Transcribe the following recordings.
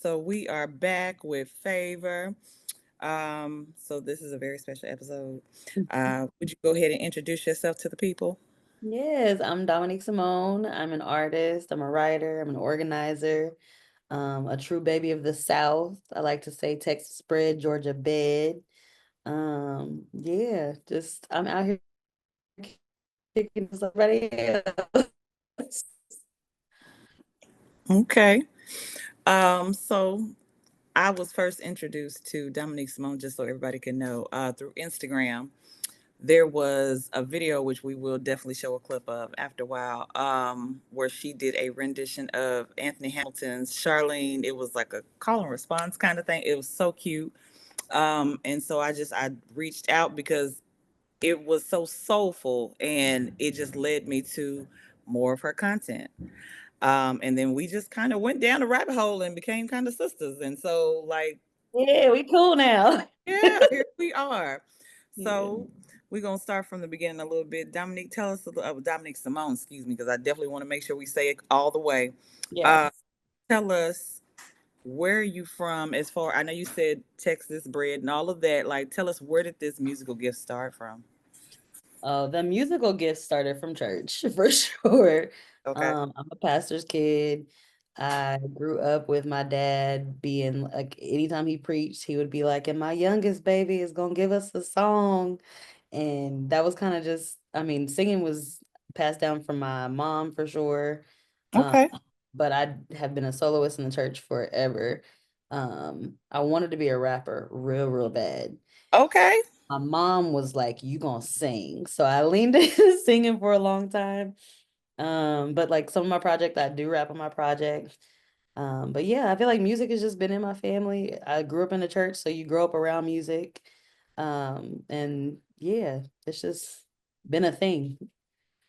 So we are back with Favor. So this is a very special episode. Would you go ahead and introduce yourself to the people? Yes, I'm DomoniqueSymone. I'm an artist, I'm a writer, I'm an organizer, a true baby of the South. I like to say Texas bred, Georgia bed. Yeah, just I'm out here kicking somebody else. Okay. So I was first introduced to Dominique Simone, just so everybody can know, through Instagram. There was a video which we will definitely show a clip of after a while, where she did a rendition of Anthony Hamilton's Charlene. It was like a call and response kind of thing. It was so cute. And so I reached out because it was so soulful and it just led me to more of her content. And then we just kind of went down the rabbit hole and became kind of sisters. And so, like, Yeah, we cool now. yeah, here we are. Yeah. So we're gonna start from the beginning a little bit. Dominique, tell us a little, Dominique Simone, excuse me, because I definitely want to make sure we say it all the way. Uh, Yes. Tell us, where are you from? As far, I know you said Texas bred and all of that. Like, tell us, where did this musical gift start from? The musical gift started from church for sure. Okay. I'm a pastor's kid. I grew up with my dad being like, anytime he preached, he would be like, and my youngest baby is gonna give us a song. And that was kind of just, I mean, singing was passed down from my mom for sure. Um, Okay. but I have been a soloist in the church forever. I wanted to be a rapper real, real bad. Okay. My mom was like, you gonna sing. So I leaned into singing for a long time. But like some of my projects, I do rap on my project. But yeah, I feel like music has just been in my family. I grew up in the church, so you grow up around music. And yeah, it's just been a thing.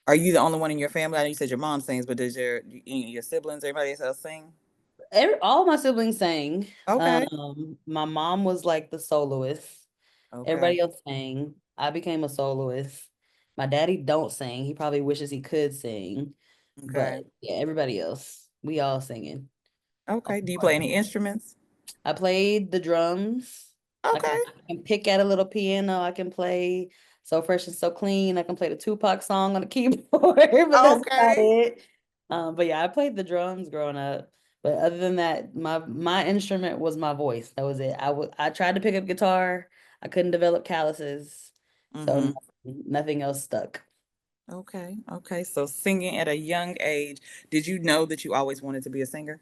Are you the only one in your family? I know you said your mom sings, but does your siblings, everybody else sing? All my siblings sang. Okay. My mom was like the soloist. Okay. Everybody else sang. I became a soloist. My daddy don't sing. He probably wishes he could sing. Okay. But yeah, everybody else, we all singing. Okay. Do you play any instruments? I played the drums. Okay. I can pick at a little piano. I can play So Fresh and So Clean. I can play the Tupac song on the keyboard, but that's about Okay. it. But yeah, I played the drums growing up. But other than that, my instrument was my voice. That was it. I tried to pick up guitar. I couldn't develop calluses, so Mm-hmm. nothing else stuck. Okay. Okay. So singing at a young age, did you know that you always wanted to be a singer?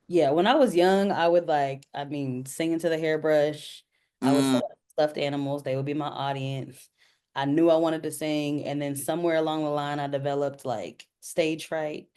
Yeah, when I was young, I would like, I mean, sing into the hairbrush. I would Mm, set up stuffed animals. They would be my audience. I knew I wanted to sing. And then somewhere along the line, I developed like stage fright.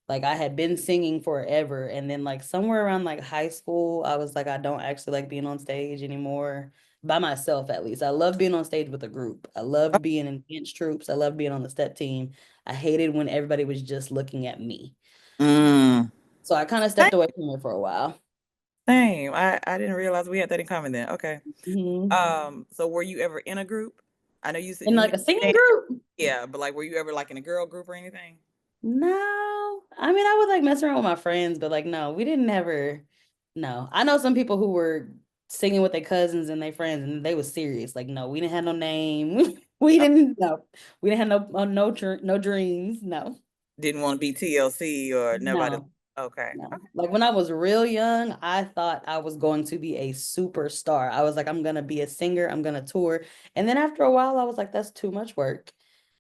Like I had been singing forever. And then like somewhere around like high school, I was like, I don't actually like being on stage anymore, by myself at least. I love being on stage with a group. I loved being in dance troops. I loved being on the step team. I hated when everybody was just looking at me. mm. So I kind of Same. stepped away from it for a while. Same. I didn't realize we had that in common then. Okay. Mhm. So were you ever in a group? I know you said In you like a singing dance. group? Yeah, but like, were you ever like in a girl group or anything? No. I mean, I would like mess around with my friends, but like, no, we didn't ever. No. I know some people who were singing with their cousins and their friends, and they was serious. Like, no, we didn't have no name. We Oh, didn't, no. We didn't have no dreams. No. didn't want to be TLC or nobody. No. Okay. No. Okay. Like when I was real young, I thought I was going to be a superstar. I was like, I'm gonna be a singer, I'm gonna tour. And then after a while, I was like, that's too much work.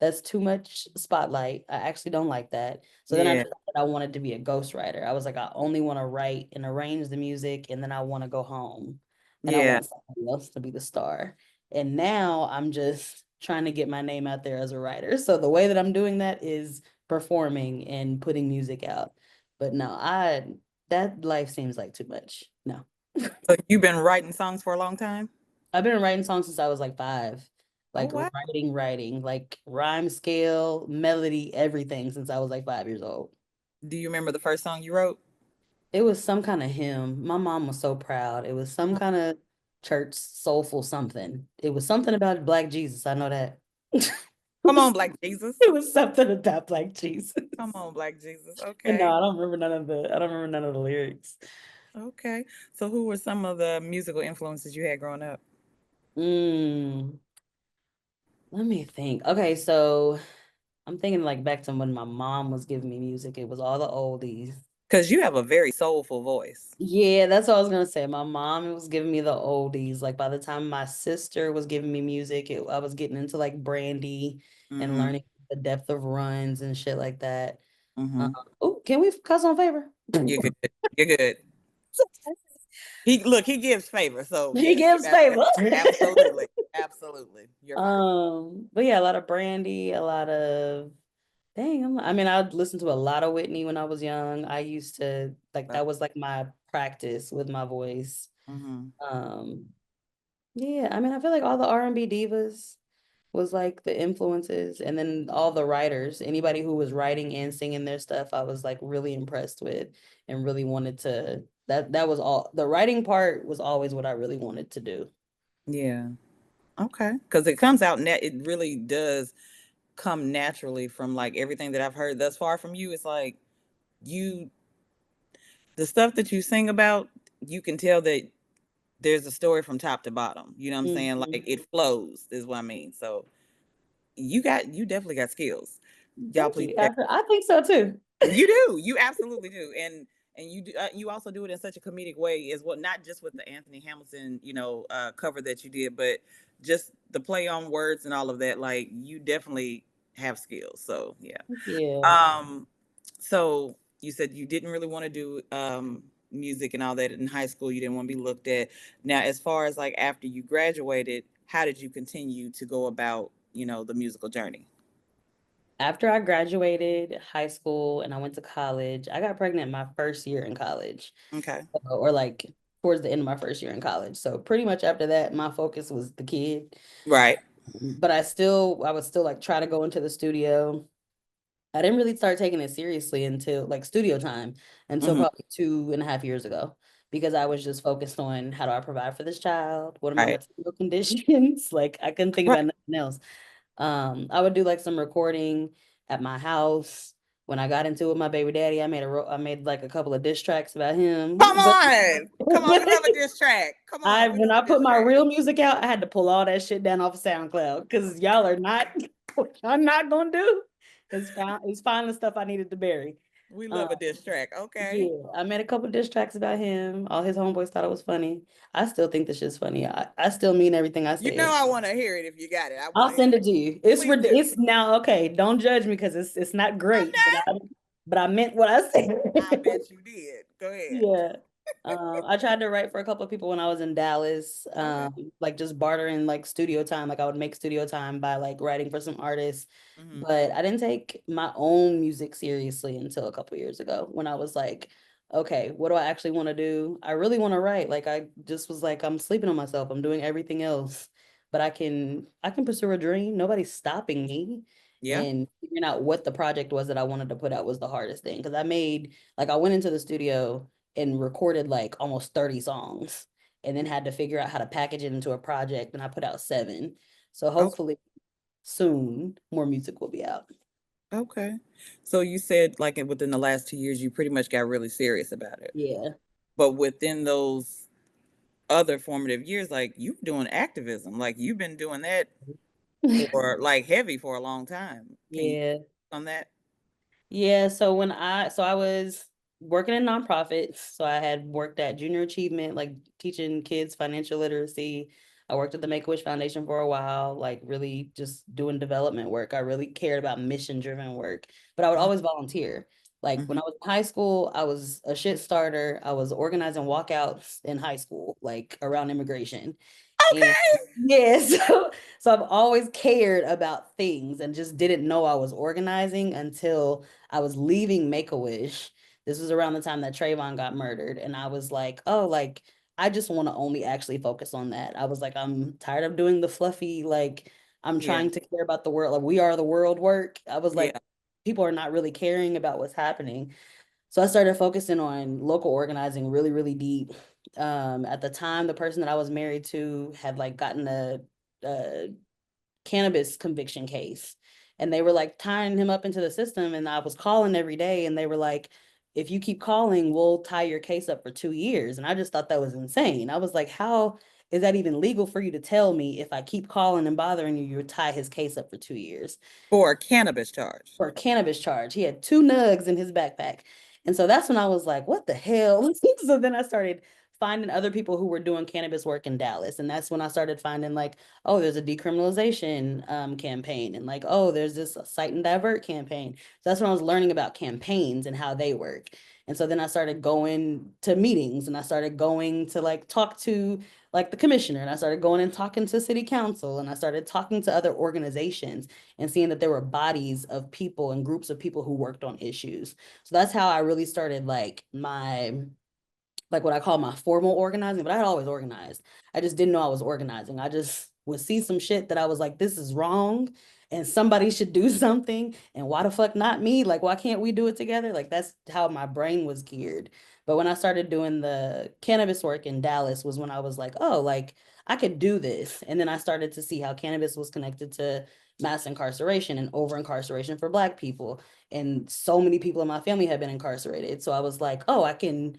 That's too much spotlight. I actually don't like that. So then I Yeah. decided I wanted to be a ghostwriter. I was like, I only want to write and arrange the music, and then I want to go home and I Yeah. want somebody else to be the star. And now I'm just trying to get my name out there as a writer. So the way that I'm doing that is performing and putting music out. But no, that life seems like too much. No. So you've been writing songs for a long time? I've been writing songs since I was like 5. Oh Like wow. writing, like rhyme scale, melody, everything since I was like 5 years old. Do you remember the first song you wrote? It was some kind of hymn. My mom was so proud. It was some kind of church soulful something. It was something about Black Jesus. I know that. Come on, Black Jesus. It was something about Black Jesus. Come on, Black Jesus. And no, Okay. I don't remember none of the lyrics. Okay. So who were some of the musical influences you had growing up? Mm, let me think. Okay, so I'm thinking like back to when my mom was giving me music. It was all the oldies. Because you have a very soulful voice. Yeah, that's what I was gonna say. My mom was giving me the oldies. Like by the time my sister was giving me music, I was getting into like Brandy and Mm-hmm. learning the depth of runs and shit like that. Um, Mm-hmm. oh, can we cuss on favor? You're good. You're good. He gives favor, so He yes, you gives favor. absolutely, absolutely, you're fine. But yeah, a lot of Brandy, a lot of dang. I mean, I'd listen to a lot of Whitney when I was young. I used to like that was like my practice with my voice. Mm-hmm. Um, yeah, I mean, I feel like all the R&B divas was like the influences, and then all the writers, anybody who was writing and singing their stuff, I was like really impressed with and really wanted to that was all the writing part was always what I really wanted to do. Yeah. Okay. Because it comes out net. It really does come naturally from like everything that I've heard thus far from you. It's like you, the stuff that you sing about, you can tell that there's a story from top to bottom. You know what I'm saying? Like Mhm. it flows, is what I mean. So you definitely got skills. Y'all Thank please you. check. I think so too. You do. You absolutely do. And you do, you also do it in such a comedic way as well, not just with the Anthony Hamilton, cover that you did, but just the play on words and all of that. Like you definitely have skills. So yeah. Yeah. Um, so you said you didn't really want to do music and all that in high school. You didn't want to be looked at. Now, as far as like after you graduated, how did you continue to go about, the musical journey? After I graduated high school and I went to college, I got pregnant my first year in college, Okay. or like towards the end of my first year in college. So pretty much after that, my focus was the kid. Right. But I would still like try to go into the studio. I didn't really start taking it seriously until like studio time until Hmm. probably 2.5 years ago, because I was just focused on how do I provide for this child? What are my Right. material conditions? Like I couldn't think Right. about nothing else. I would do like some recording at my house. When I got into it with my baby daddy, I made like a couple of diss tracks about him. Come on. Come on. We love a diss track. Come I on. We when love I a put diss my track. real music out, I had to pull all that shit down off of SoundCloud because y'all are not what I'm not gonna do. It's fine the stuff I needed to bury. We Um, love a diss track. Okay. yeah, I made a couple diss tracks about him. All his homeboys thought it was funny. I still think this shit's funny. I still mean everything I You know said. I want to hear it if you got it. I want I'll to hear send it. it to you. Please do. It's now okay. Don't judge me because it's not I'm great, not. but I meant what I said. I bet you did. Go ahead. Yeah. I tried to write for a couple of people when I was in Dallas, Okay. like just bartering like studio time. Like I would make studio time by like writing for some artists, Hmm. but I didn't take my own music seriously until a couple years ago when I was like, okay, what do I actually want to do? I really want to write. Like I just was like, I'm sleeping on myself. I'm doing everything else, but I can pursue a dream. Nobody's stopping me. Yeah. And figuring out what the project was that I wanted to put out was the hardest thing because I went into the studio and recorded like almost 30 songs and then had to figure out how to package it into a project, and I put out 7. So Okay. hopefully soon more music will be out. Okay. So you said like within the last 2 years, you pretty much got really serious about it. Yeah. But within those other formative years, like you doing activism, like you've been doing that for like heavy for a long time. Can you Yeah. on that? Yeah, so I was working in nonprofits. So I had worked at Junior Achievement, like teaching kids financial literacy. I worked at the Make-A-Wish Foundation for a while, like really just doing development work. I really cared about mission-driven work, but I would always volunteer. Like when Mm-hmm. I was in high school, I was a shit starter. I was organizing walkouts in high school, like around immigration. And Okay. yeah, so I've always cared about things and just didn't know I was organizing until I was leaving Make-A-Wish. This was around the time that Trayvon got murdered. And I was like, oh, like, I just want to only actually focus on that. I was like, I'm tired of doing the fluffy, like, I'm Yeah. trying to care about the world. Like, we are the world work. I was Yeah. like, people are not really caring about what's happening. So I started focusing on local organizing really, really deep. At the time, the person that I was married to had like gotten a cannabis conviction case, and they were like tying him up into the system. And I was calling every day, and they were like, if you keep calling, we'll tie your case up for 2 years. And I just thought that was insane. I was like, how is that even legal for you to tell me if I keep calling and bothering you, you'll tie his case up for 2 years? For a cannabis charge. For a cannabis charge. He had two nugs in his backpack. And so that's when I was like, what the hell? So then I started finding other people who were doing cannabis work in Dallas. And that's when I started finding like, oh, there's a decriminalization campaign. And like, oh, there's this cite and divert campaign. So that's when I was learning about campaigns and how they work. And so then I started going to meetings and I started going to like talk to like the commissioner and I started going and talking to city council and I started talking to other organizations and seeing that there were bodies of people and groups of people who worked on issues. So that's how I really started like my like what I call my formal organizing, but I had always organized. I just didn't know I was organizing. I just would see some shit that I was like, this is wrong and somebody should do something. And why the fuck not me? Like, why can't we do it together? Like, that's how my brain was geared. But when I started doing the cannabis work in Dallas was when I was like, oh, like I could do this. And then I started to see how cannabis was connected to mass incarceration and over incarceration for Black people. And so many people in my family had been incarcerated. So I was like, oh, I can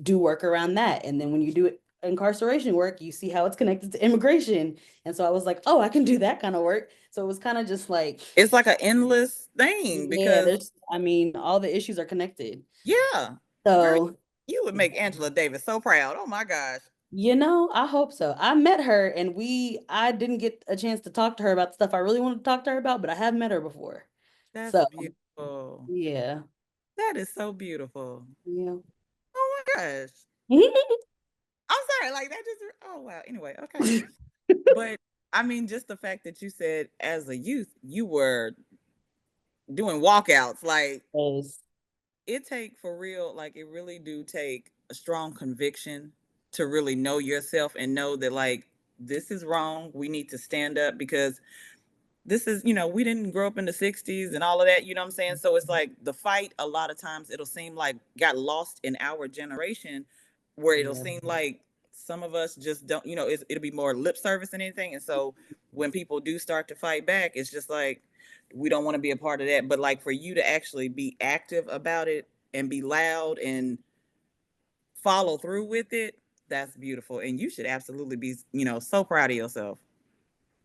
do work around that. And then when you do incarceration work, you see how it's connected to immigration. And so I was like, oh, I can do that kind of work. So it was kind of just like, It's like an endless thing yeah, because there's, I mean, all the issues are connected. yeah, girl, So, you would make Angela Davis so proud. Oh my gosh. I hope so. I met her and I didn't get a chance to talk to her about stuff I really wanted to talk to her about, but I have met her before. That's So, beautiful. yeah. That is so beautiful. Yeah. Oh my gosh. I'm sorry, like that just oh wow. Anyway, okay. But I mean, just the fact that you said as a youth you were doing walkouts, like Yes. it take for real, like it really do take a strong conviction to really know yourself and know that like this is wrong. We need to stand up because this is, we didn't grow up in the 60s and all of that, you know what I'm saying? So it's like the fight, a lot of times it'll seem like got lost in our generation, where it'll Yeah. seem like some of us just don't, it'll be more lip service than anything. And so when people do start to fight back, it's just like, we don't want to be a part of that. But like for you to actually be active about it and be loud and follow through with it, that's beautiful. And you should absolutely be, so proud of yourself,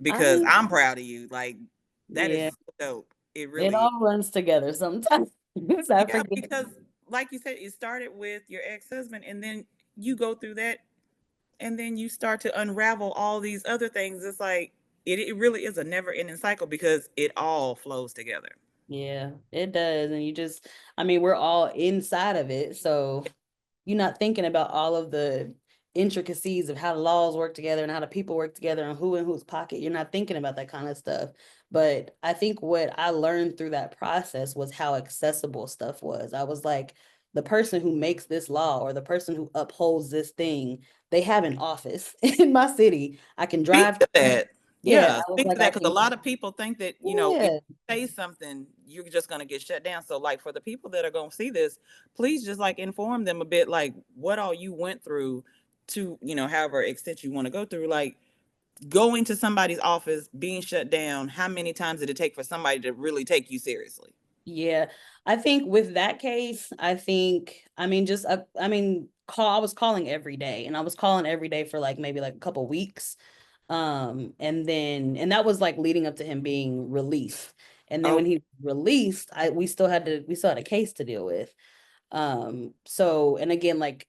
I because mean, I'm proud of you. Like that is yeah, so dope. It it really is. all runs together sometimes. I Yeah, forget. because like you said, it started with your ex-husband and then you go through that and then you start to unravel all these other things. It's like it really is a never-ending cycle because it all flows together. Yeah, it does. And I mean, we're all inside of it. So you're not thinking about all of the intricacies of how the laws work together and how the people work together and who in whose pocket. You're not thinking about that kind of stuff. But I think what I learned through that process was how accessible stuff was. I was like, the person who makes this law or the person who upholds this thing, they have an office in my city. I can Speak drive. to that. Yeah, Yeah, I was speak to like, I that because a can. lot of people think that, if Yeah, you say something, you're just going to get shut down. So, like, for the people that are going to see this, please just like inform them a bit, like, what all you went through to, however extent you want to go through. Like, going to somebody's office, being shut down, how many times did it take for somebody to really take you seriously? yeah. I think with that case, I mean, I was calling every day and I was calling every day for like maybe like a couple weeks. And that was like leading up to him being released. And then Oh, when he released, we still had a case to deal with. So, and again, like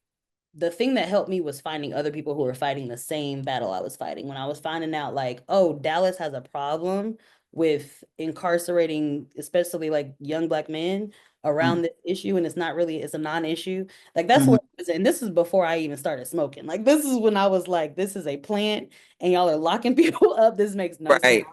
the thing that helped me was finding other people who were fighting the same battle I was fighting. When I was finding out, like, oh, Dallas has a problem with incarcerating, especially like young Black men mm, around this issue, and it's a non-issue. Like, that's mhm. what it was. And this is before I even started smoking. Like, this is when I was like, this is a plant, and y'all are locking people up. This makes no sense. Right.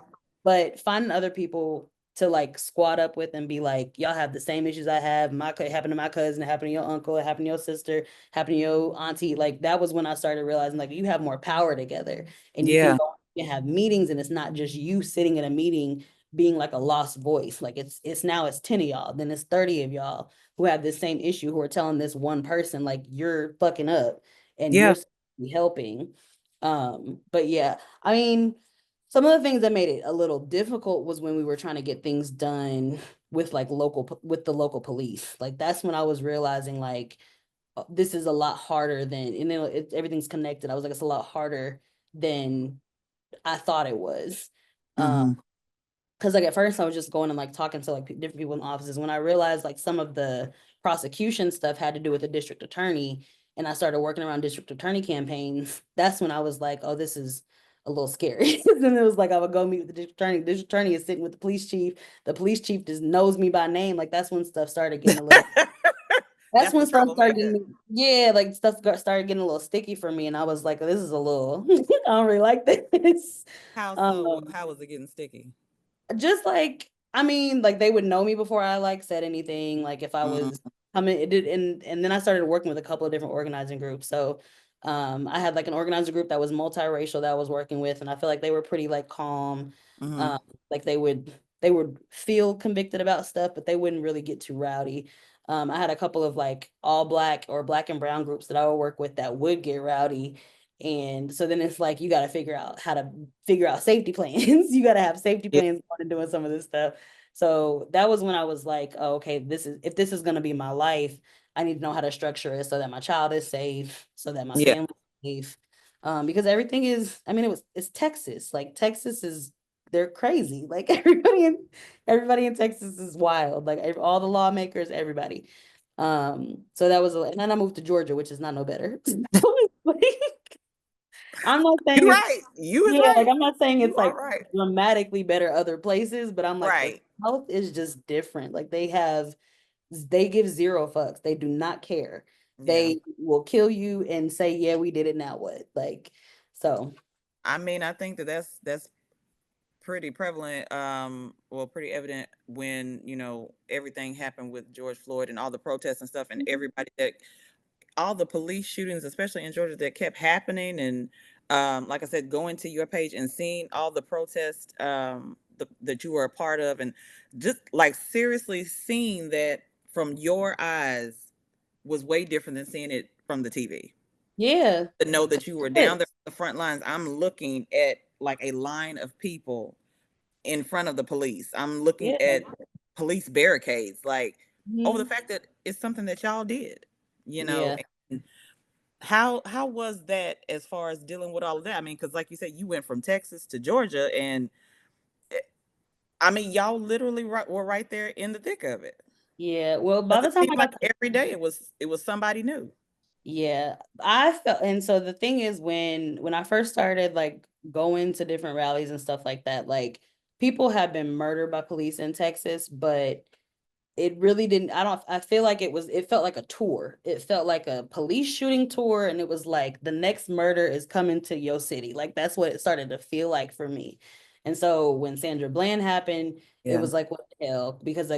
But finding other people to like squat up with and be like, y'all have the same issues I have. It happened to my cousin, it happened to your uncle, it happened to your sister, happened to your auntie. Like that was when I started realizing like you have more power together and you can Yeah. go and have meetings and it's not just you sitting in a meeting being like a lost voice. Like it's 10 of y'all, then it's 30 of y'all who have this same issue who are telling this one person like you're fucking up and Yeah. you're helping. But yeah, I mean, some of the things that made it a little difficult was when we were trying to get things done with like with the local police. Like that's when I was realizing like this is a lot harder than, and then everything's connected. I was like, it's a lot harder than I thought it was. Um, Mm-hmm. because like at first I was just going and like talking to like different people in offices. When I realized like some of the prosecution stuff had to do with the district attorney, and I started working around district attorney campaigns, that's when I was like, oh, this is a little scary. Then it was like I would go meet with the district attorney. The district attorney is sitting with the police chief. The police chief just knows me by name. Like that's when stuff started getting a little. That's That's when the stuff trouble started maker. getting, yeah, like stuff started getting a little sticky for me, and I was like, this is a little, I don't really like this. How so? Um, How was it getting sticky? just like, I mean, like they would know me before I like said anything. Like if I was Mm-hmm. coming, it did, and then I started working with a couple of different organizing groups. So I had like an organizing group that was multiracial that I was working with, and I feel like they were pretty like calm. Mm-hmm. Um, like they would feel convicted about stuff, but they wouldn't really get too rowdy. I had a couple of like all black or black and brown groups that I would work with that would get rowdy. And so then it's like you got to figure out how to figure out safety plans. You got to have safety Yeah. plans going and doing some of this stuff. So that was when I was like, oh, okay, this is if this is going to be my life, I need to know how to structure it so that my child is safe, so that my Yeah. family is safe. Because everything is, I mean, it's Texas. Like Texas is they're crazy. Like everybody in Texas is wild. Like all the lawmakers, everybody. So that was, and then I moved to Georgia, which is not no better. I'm not saying You it's, right. You is yeah, like right. I'm not saying it's You are like right. dramatically better other places, but I'm like the Right. South is just different. Like they give zero fucks. They do not care. Yeah. They will kill you and say, yeah, we did it, now what? Like, so I mean, I think that that's pretty prevalent, well, pretty evident when, everything happened with George Floyd and all the protests and stuff, and everybody that all the police shootings, especially in Georgia, that kept happening. And like I said, going to your page and seeing all the protests that you were a part of, and just like seriously seeing that from your eyes was way different than seeing it from the TV. yeah. To know that you were down there Yes. on the front lines, I'm looking at like a line of people in front of the police. I'm looking Yeah. at police barricades, like over the Mhm. fact that it's something that y'all did, you know. Yeah. And how was that as far as dealing with all of that? I mean, because like you said, you went from Texas to Georgia, and eh, I mean, y'all literally were right there in the thick of it. Yeah. Well, by Because the it time seemed I like got every day it was somebody new. Yeah, I felt, and so the thing is, when I first started like going to different rallies and stuff like that, like people have been murdered by police in Texas, but it really didn't, I feel like it felt like a tour. It felt like a police shooting tour, and it was like the next murder is coming to your city. Like that's what it started to feel like for me. And so when Sandra Bland happened, it Yeah, was like, what the hell? Because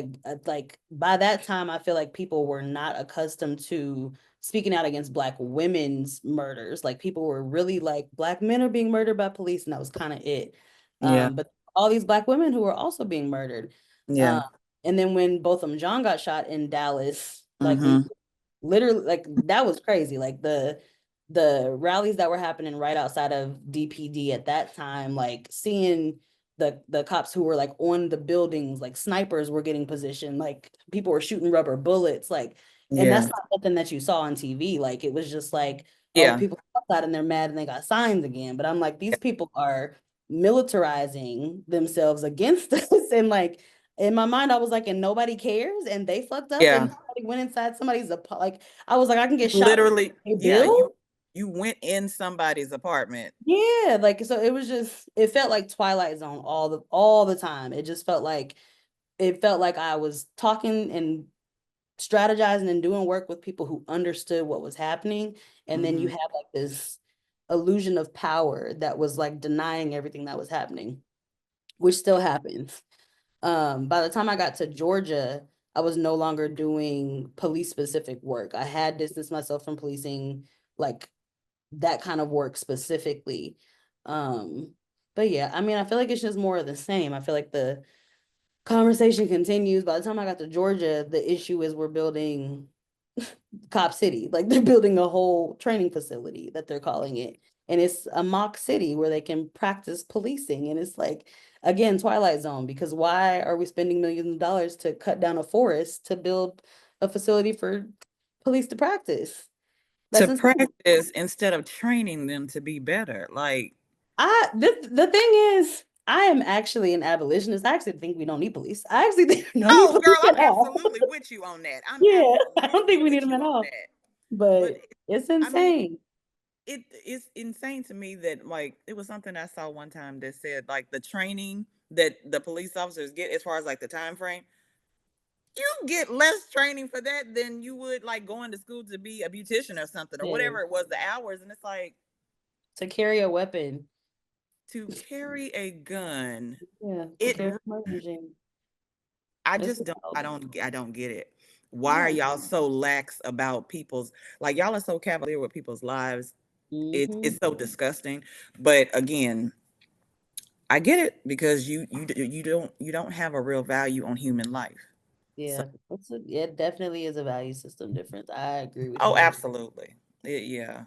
like by that time I feel like people were not accustomed to speaking out against Black women's murders. Like people were really like Black men are being murdered by police, and that was kind of it. yeah, But all these Black women who were also being murdered. yeah. Um, and then when Botham Jean got shot in Dallas, like Mm-hmm. literally, like that was crazy. Like the rallies that were happening right outside of DPD at that time, like seeing the cops who were like on the buildings, like snipers were getting positioned, like people were shooting rubber bullets, like, and that's Yeah, not something that you saw on TV. Like it was just like, oh, yeah, people outside and they're mad and they got signs again. But I'm like, these yeah, people are militarizing themselves against us, and like in my mind, I was like, and nobody cares, and they fucked up, yeah. and somebody went inside somebody's like, I was like, I can get shot for Literally, a yeah. bill. You went in somebody's apartment. Yeah, like so it was just it felt like Twilight Zone all the time. It felt like I was talking and strategizing and doing work with people who understood what was happening, and then you Mm-hmm. have like this illusion of power that was like denying everything that was happening, which still happens. By the time I got to Georgia, I was no longer doing police specific work. I had distanced myself from policing, like that kind of work specifically. Um, but yeah, I mean, I feel like it's just more of the same. I feel like the conversation continues. By the time I got to Georgia, the issue is we're building Cop City. Like they're building a whole training facility that they're calling it. And it's a mock city where they can practice policing. And it's like, again, Twilight Zone, because why are we spending millions of dollars to cut down a forest to build a facility for police to practice? That's To insane. practice instead of training them to be better. Like, The thing is, I am actually an abolitionist. I actually think we don't need police. I actually think we don't need oh, police girl, at I'm all. absolutely with you on that. I'm Yeah, I don't think absolutely we need with them you at on all. that. But But it's I mean, insane. it is insane to me that like it was something I saw one time that said like the training that the police officers get as far as like the time frame, you get less training for that than you would like going to school to be a beautician or something or Yeah. whatever it was the hours. And it's like To carry a weapon. to carry a gun. Yeah, to It carry a murder machine. I It's just don't I wild. don't I don't get it. Why are Yeah. y'all so lax about people's like y'all are so cavalier with people's lives? Hmm. It's so disgusting. But again, I get it because you don't have a real value on human life. So Yeah. It definitely is a value system difference. I agree with oh, you. absolutely. Yeah.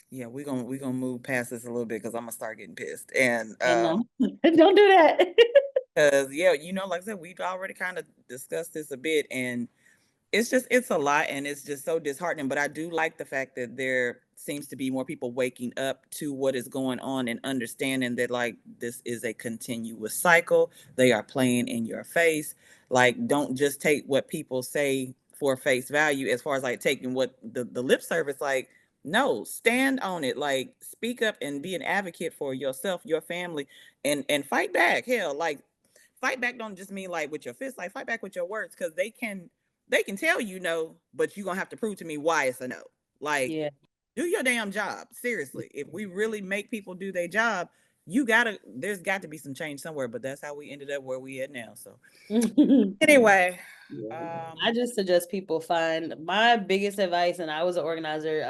Yeah, we're gonna move past this a little bit because I'm gonna start getting pissed. And And don't do that. because yeah, like I said, we've already kind of discussed this a bit, and it's a lot and it's just so disheartening, but I do like the fact that there seems to be more people waking up to what is going on and understanding that like this is a continuous cycle. They are playing in your face. Like don't just take what people say for face value as far as like taking what the lip service. Like no, stand on it. Like speak up and be an advocate for yourself, your family, and fight back. Hell, like fight back don't just mean like with your fists, like fight back with your words, because they can tell you no, but you're gonna have to prove to me why it's a no. Like, Yeah. do your damn job. Seriously. If we really make people do their job, there's got to be some change somewhere, but that's how we ended up where we at now. So anyway, Yeah. I um, just suggest people find my biggest advice, and I was an organizer,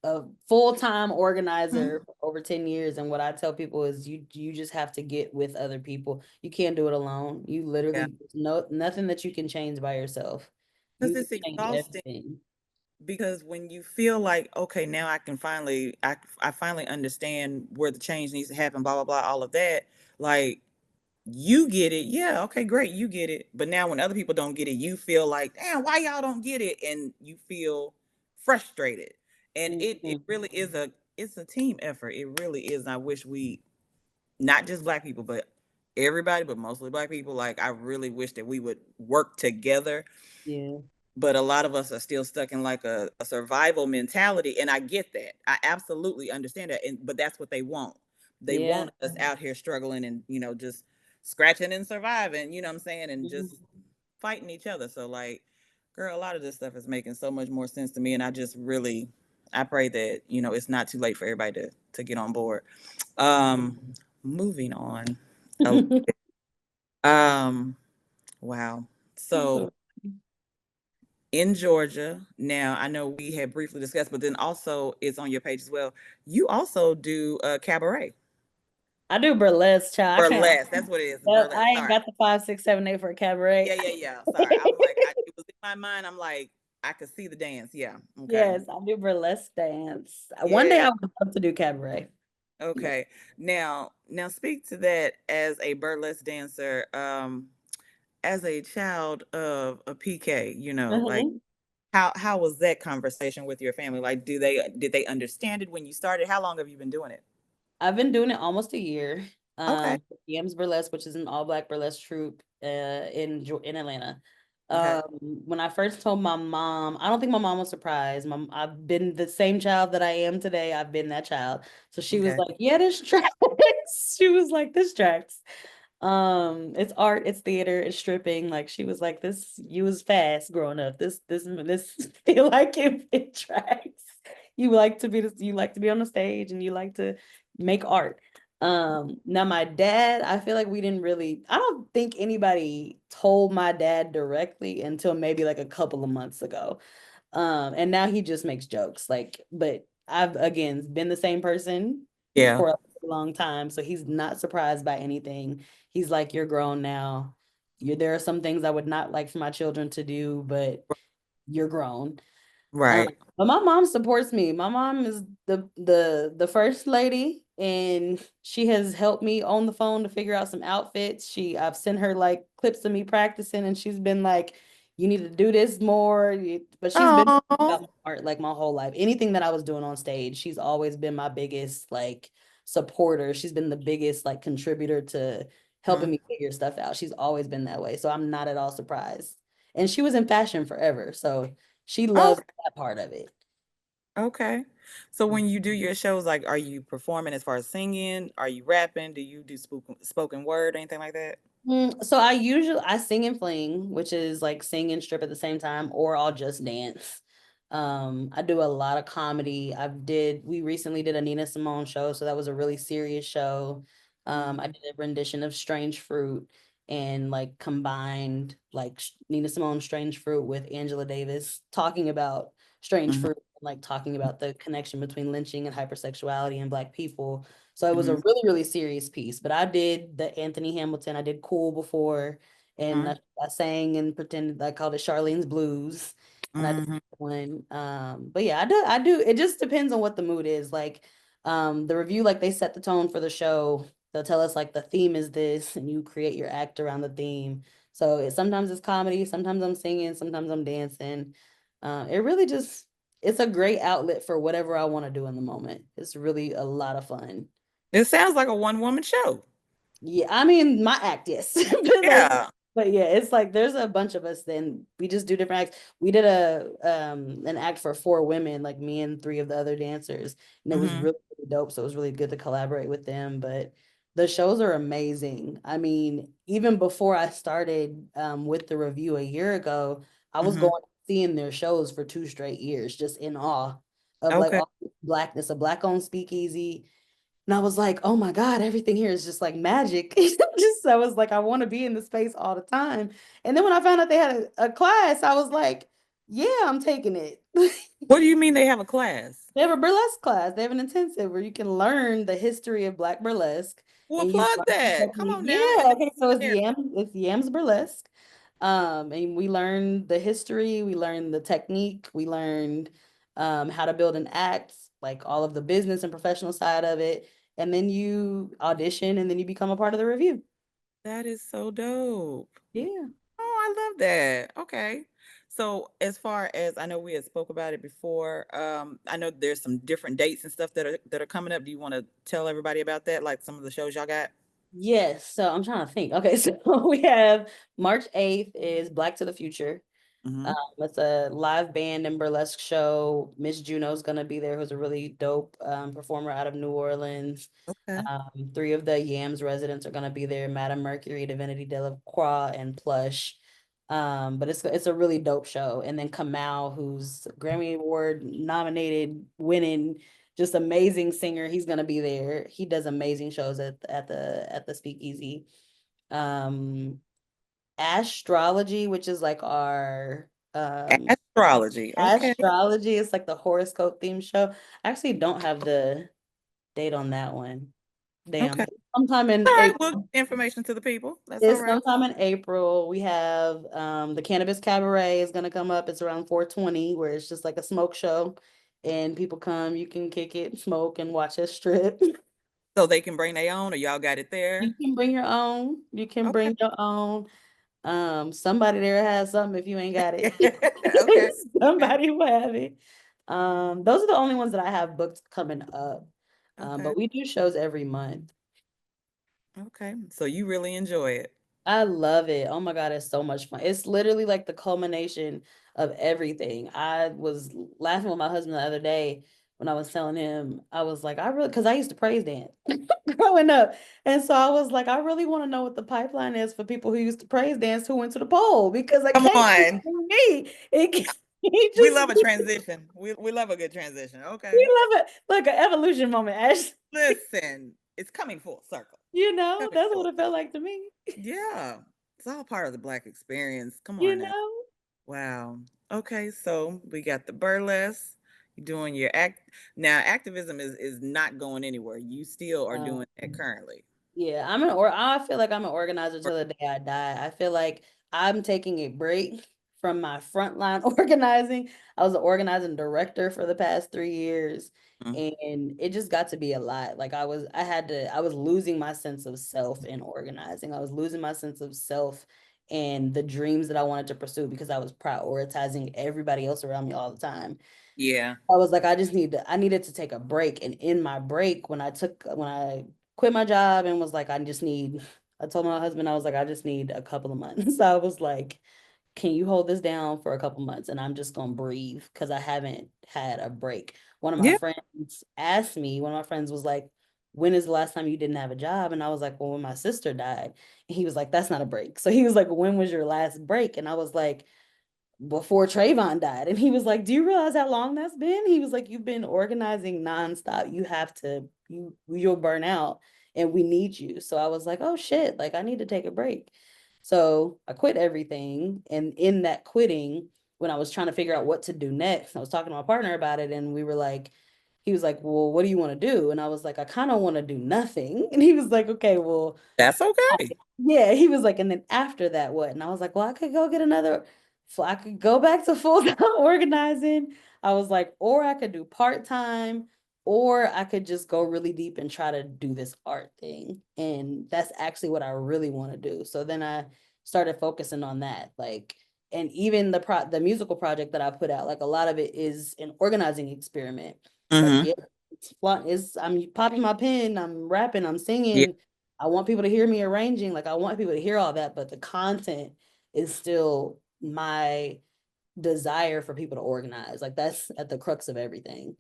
a full-time organizer mhm, for over 10 years. And what I tell people is you just have to get with other people. You can't do it alone. You yeah, literally no nothing that you can change by yourself. because You can it's change exhausting. everything. Because when you feel like, okay, now I finally understand where the change needs to happen, blah blah blah, all of that, like you get it. Yeah, okay, great, you get it. But now when other people don't get it, you feel like, damn, why y'all don't get it? And you feel frustrated. And it Mhm. really is it's a team effort. It really is. I wish we not just black people, but everybody, but mostly black people, like I really wish that we would work together, Yeah. but a lot of us are still stuck in like a survival mentality, and I get that. I absolutely understand that, but that's what they want. They Yeah. want us out here struggling and just scratching and surviving, you know what I'm saying, and just Mhm. fighting each other. So like, girl, a lot of this stuff is making so much more sense to me, and I just really, I pray that it's not too late for everybody to get on board. um Moving on a little bit. um wow. So in Georgia. Now, I know we had briefly discussed, but then also it's on your page as well. You also do cabaret, I do burlesque, child. I can't. burlesque. That's what it is, Yep, burlesque. I ain't Sorry. got the 5, 6, 7, 8 for a cabaret. Yeah, yeah, yeah. Sorry. I'm like, it was in my mind. I'm like, I could see the dance. Yeah. Okay. Yes, I do burlesque dance. One day Yeah. I would love to do cabaret. Yeah. Okay. Now, speak to that as a burlesque dancer. As a child of a PK, like Mhm. how was that conversation with your family? Like, did they understand it when you started? How long have you been doing it? I've been doing it almost a year. Okay. Yams Burlesque, which is an all-black burlesque troupe in Atlanta. Okay. When I first told my mom, I don't think my mom was surprised. I've been the same child that I am today. I've been that child. So she was Okay. like, "Yeah, this tracks." She was like, "This tracks." It's art, it's theater, it's stripping. Like she was like, "This you was fast growing up. This feel like it tracks. You like to be on the stage and you like to make art." Now my dad, I feel like we didn't really, I don't think anybody told my dad directly until maybe like a couple of months ago. And now he just makes jokes. Like, but I've again been the same person Yeah. for a long time, so he's not surprised by anything. He's like, "You're grown now. There are some things I would not like for my children to do, but you're grown. Right. But my mom supports me. My mom is the first lady, and she has helped me on the phone to figure out some outfits. I've sent her like clips of me practicing, and she's been like, "You need to do this more." But she's been Oh. about my art like my whole life. Anything that I was doing on stage, she's always been my biggest like supporter. She's been the biggest like contributor to helping me figure stuff out. She's always been that way, so I'm not at all surprised. And she was in fashion forever, so she loves Okay. that part of it. Okay. So when you do your shows, like, are you performing as far as singing? Are you rapping? Do you do spoken word, anything like that? So I sing and fling, which is like sing and strip at the same time, or I'll just dance. I do a lot of comedy. We recently did a Nina Simone show, so that was a really serious show. Mm-hmm. I did a rendition of Strange Fruit and like combined like Nina Simone Strange Fruit with Angela Davis talking about Strange Fruit, like talking about the connection between lynching and hypersexuality and Black people. So it was Mm-hmm. a really, really serious piece. But I did the Anthony Hamilton. I did Cool before, and I sang and pretended I called it Charlene's Blues, and I did Mm-hmm. one. But yeah, I do. It just depends on what the mood is. Like, the review, like they set the tone for the show. They'll tell us like the theme is this, and you create your act around the theme. So sometimes it's comedy, sometimes I'm singing, sometimes I'm dancing. It really just it's a great outlet for whatever I want to do in the moment. It's really a lot of fun. It sounds like a one-woman show. Yeah, I mean, my act, yes. Yeah. But yeah, it's like there's a bunch of us, then we just do different acts. We did a an act for four women, like me and three of the other dancers, and it was Mm-hmm. really, really dope. So it was really good to collaborate with them. But the shows are amazing. I mean, even before I started with the review a year ago, I was Mm-hmm. going seeing their shows for 2 straight years, just in awe of like Okay. all the blackness, a black owned speakeasy. And I was like, oh my God, everything here is just like magic. Just I was like, I want to be in the space all the time. And then when I found out they had a class, I was like, yeah, I'm taking it. What do you mean they have a class? They have a burlesque class. They have an intensive where you can learn the history of Black burlesque Well, and you plug learn the that. Come technique. on now. Yeah, And okay. So it's narrative. Yams Burlesque. And we learned the history, we learned the technique, we learned how to build an act, like all of the business and professional side of it. And then you audition and then you become a part of the review. That is so dope. Yeah. Oh, I love that. Okay. So as far as I know we had spoke about it before, I know there's some different dates and stuff that are coming up. Do you want to tell everybody about that? Like some of the shows y'all got? Yes. So I'm trying to think. Okay, so we have March 8th is Black to the Future. Mm-hmm. It's a live band and burlesque show. Miss Juno's gonna be there, who's a really dope performer out of New Orleans. Okay. Three of the Yams residents are gonna be there: Madame Mercury, Divinity Delacroix, and Plush. But it's a really dope show. And then Kamal, who's Grammy Award nominated, winning, just amazing singer. He's gonna be there. He does amazing shows at the Speakeasy. Um, Astrology, which is like our Astrology. Okay. astrology is like the horoscope theme show. I actually don't have the date on that one. Damn. Okay. Sometime in All right. We'll April. get information to the people. That's all It's right. sometime in April. We have the Cannabis Cabaret is gonna come up. It's around 420, where it's just like a smoke show. And people come, you can kick it, smoke, and watch us strip. So they can bring their own, or y'all got it You there. can bring your own. You can Okay. bring your own. Somebody there has something if you ain't got it. Okay. Okay. Somebody will have it. Those are the only ones that I have booked coming up. Okay. But we do shows every month. Okay. So you really enjoy it. I love it. Oh my God, it's so much fun. It's literally like the culmination of everything. I was laughing with my husband the other day when I was telling him, I was like, I really, because I used to praise dance growing up. And so I was like, I really want to know what the pipeline is for people who used to praise dance who went to the pole because I Come can't be on. me. It We just, love a transition. We love a good transition. Okay. we love it. Like an evolution moment, Ash. Listen, it's coming full circle. Coming That's what full it felt circle. like to me. Yeah. It's all part of the Black experience. Come You on now. know? Wow. Okay, so we got the burlesque. You're doing your act now. Activism is not going anywhere. You still are Um, doing that currently. Yeah, I feel like I'm an organizer till the day I die. I feel like I'm taking a break from my frontline organizing. I was an organizing director for the past 3 years. Mm. And it just got to be a lot. Like I was losing my sense of self in organizing. I was losing my sense of self and the dreams that I wanted to pursue because I was prioritizing everybody else around me all the time. Yeah. I was like, I needed to take a break. And in my break, when I quit my job and was like, I told my husband, I was like, I just need a couple of months. So I was like, can you hold this down for a couple months? And I'm just gonna breathe because I haven't had a break. Yeah. One of my friends was like, when is the last time you didn't have a job? And I was like, well, when my sister died. And he was like, that's not a break. So he was like, when was your last break? And I was like, before Trayvon died. And he was like, do you realize how long that's been? He was like, you've been organizing nonstop. You'll burn out and we need you. So I was like, oh shit, like I need to take a break. So I quit everything. And in that quitting, when I was trying to figure out what to do next, I was talking to my partner about it. And he was like, well, what do you want to do? And I was like, I kind of want to do nothing. And he was like, okay, well, That's okay. yeah, he was like, and then after that, what? And I was like, well, I could go back to full-time organizing. I was like, or I could do part-time, or I could just go really deep and try to do this art thing. And that's actually what I really want to do. So then I started focusing on that. Like, and even the musical project that I put out, like a lot of it is an organizing experiment. Like, Mm-hmm. yeah, I'm popping my pen, I'm rapping, I'm Yeah. singing. I want people to hear me arranging. Like I want people to hear all that, but the content is still my desire for people to organize. Like that's at the crux of everything.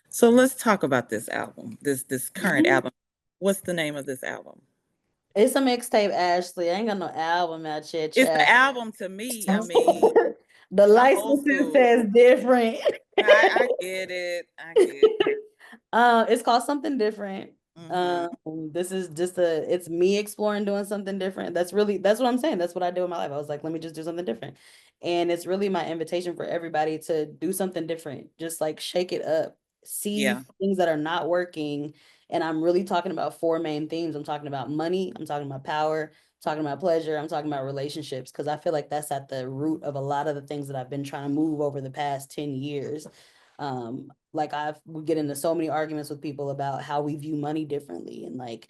So let's talk about this album, this current Mhm. album. What's the name of this album? It's a mixtape, Ashley. I ain't got no album out yet, It's the chat. album to me. I mean, The I'm old licensing school. says different. I get it. I get it. It's called something different. Mm-hmm. This is just it's me exploring doing something different. That's what I'm saying. That's what I did with my life. I was like, let me just do something different. And it's really my invitation for everybody to do something different. Just like shake it up. See Yeah. things that are not working. And I'm really talking about four main themes. I'm talking about money, I'm talking about power, I'm talking about pleasure, I'm talking about relationships, because I feel like that's at the root of a lot of the things that I've been trying to move over the past 10 years. Like we get into so many arguments with people about how we view money differently, and like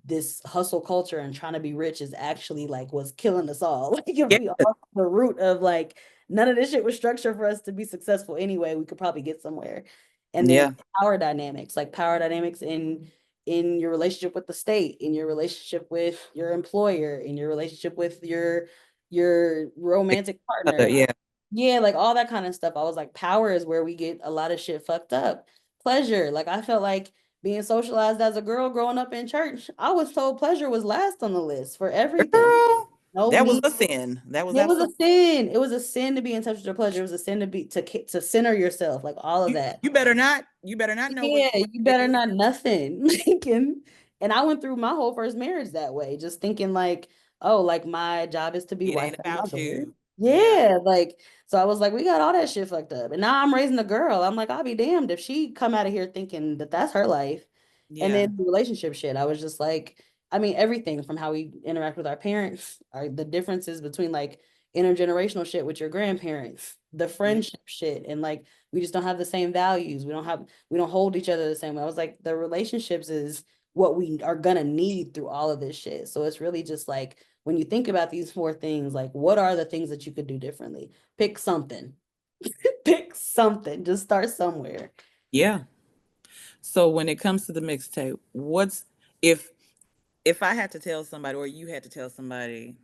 this hustle culture and trying to be rich is actually like what's killing us all. Like if Yeah. we all the root of like none of this shit was structured for us to be successful anyway, we could probably get somewhere. And then Yeah. power dynamics in your relationship with the state, in your relationship with your employer, in your relationship with your romantic partner. Yeah. Yeah, like all that kind of stuff. I was like, power is where we get a lot of shit fucked up. Pleasure, like I felt like being socialized as a girl growing up in church, I was told pleasure was last on the list for everything. Girl, No that was meat. a sin. That was It was a absolutely. sin. It was a sin to be in touch with your pleasure. It was a sin to center yourself, like all of You, that. you better not. You better not know Yeah, what you it better is. not nothing. Like, and I went through my whole first marriage that way, just thinking like, oh, like my job is to be It wife ain't and about mother. you. Yeah. Yeah, like so I was like, we got all that shit fucked up. And now I'm raising a girl. I'm like, I'll be damned if she come out of here thinking that that's her life. And Yeah. then the relationship shit, I was just like, I mean, everything from how we interact with our parents, the differences between like intergenerational shit with your grandparents, the Yeah. friendship shit, and like we just don't have the same values. We don't hold each other the same way. I was like, the relationships is what we are gonna need through all of this shit. So it's really just like when you think about these four things, like what are the things that you could do differently? Pick something. Pick something. Just start somewhere. Yeah. So when it comes to the mixtape, what's if if I had to tell somebody or you had to tell somebody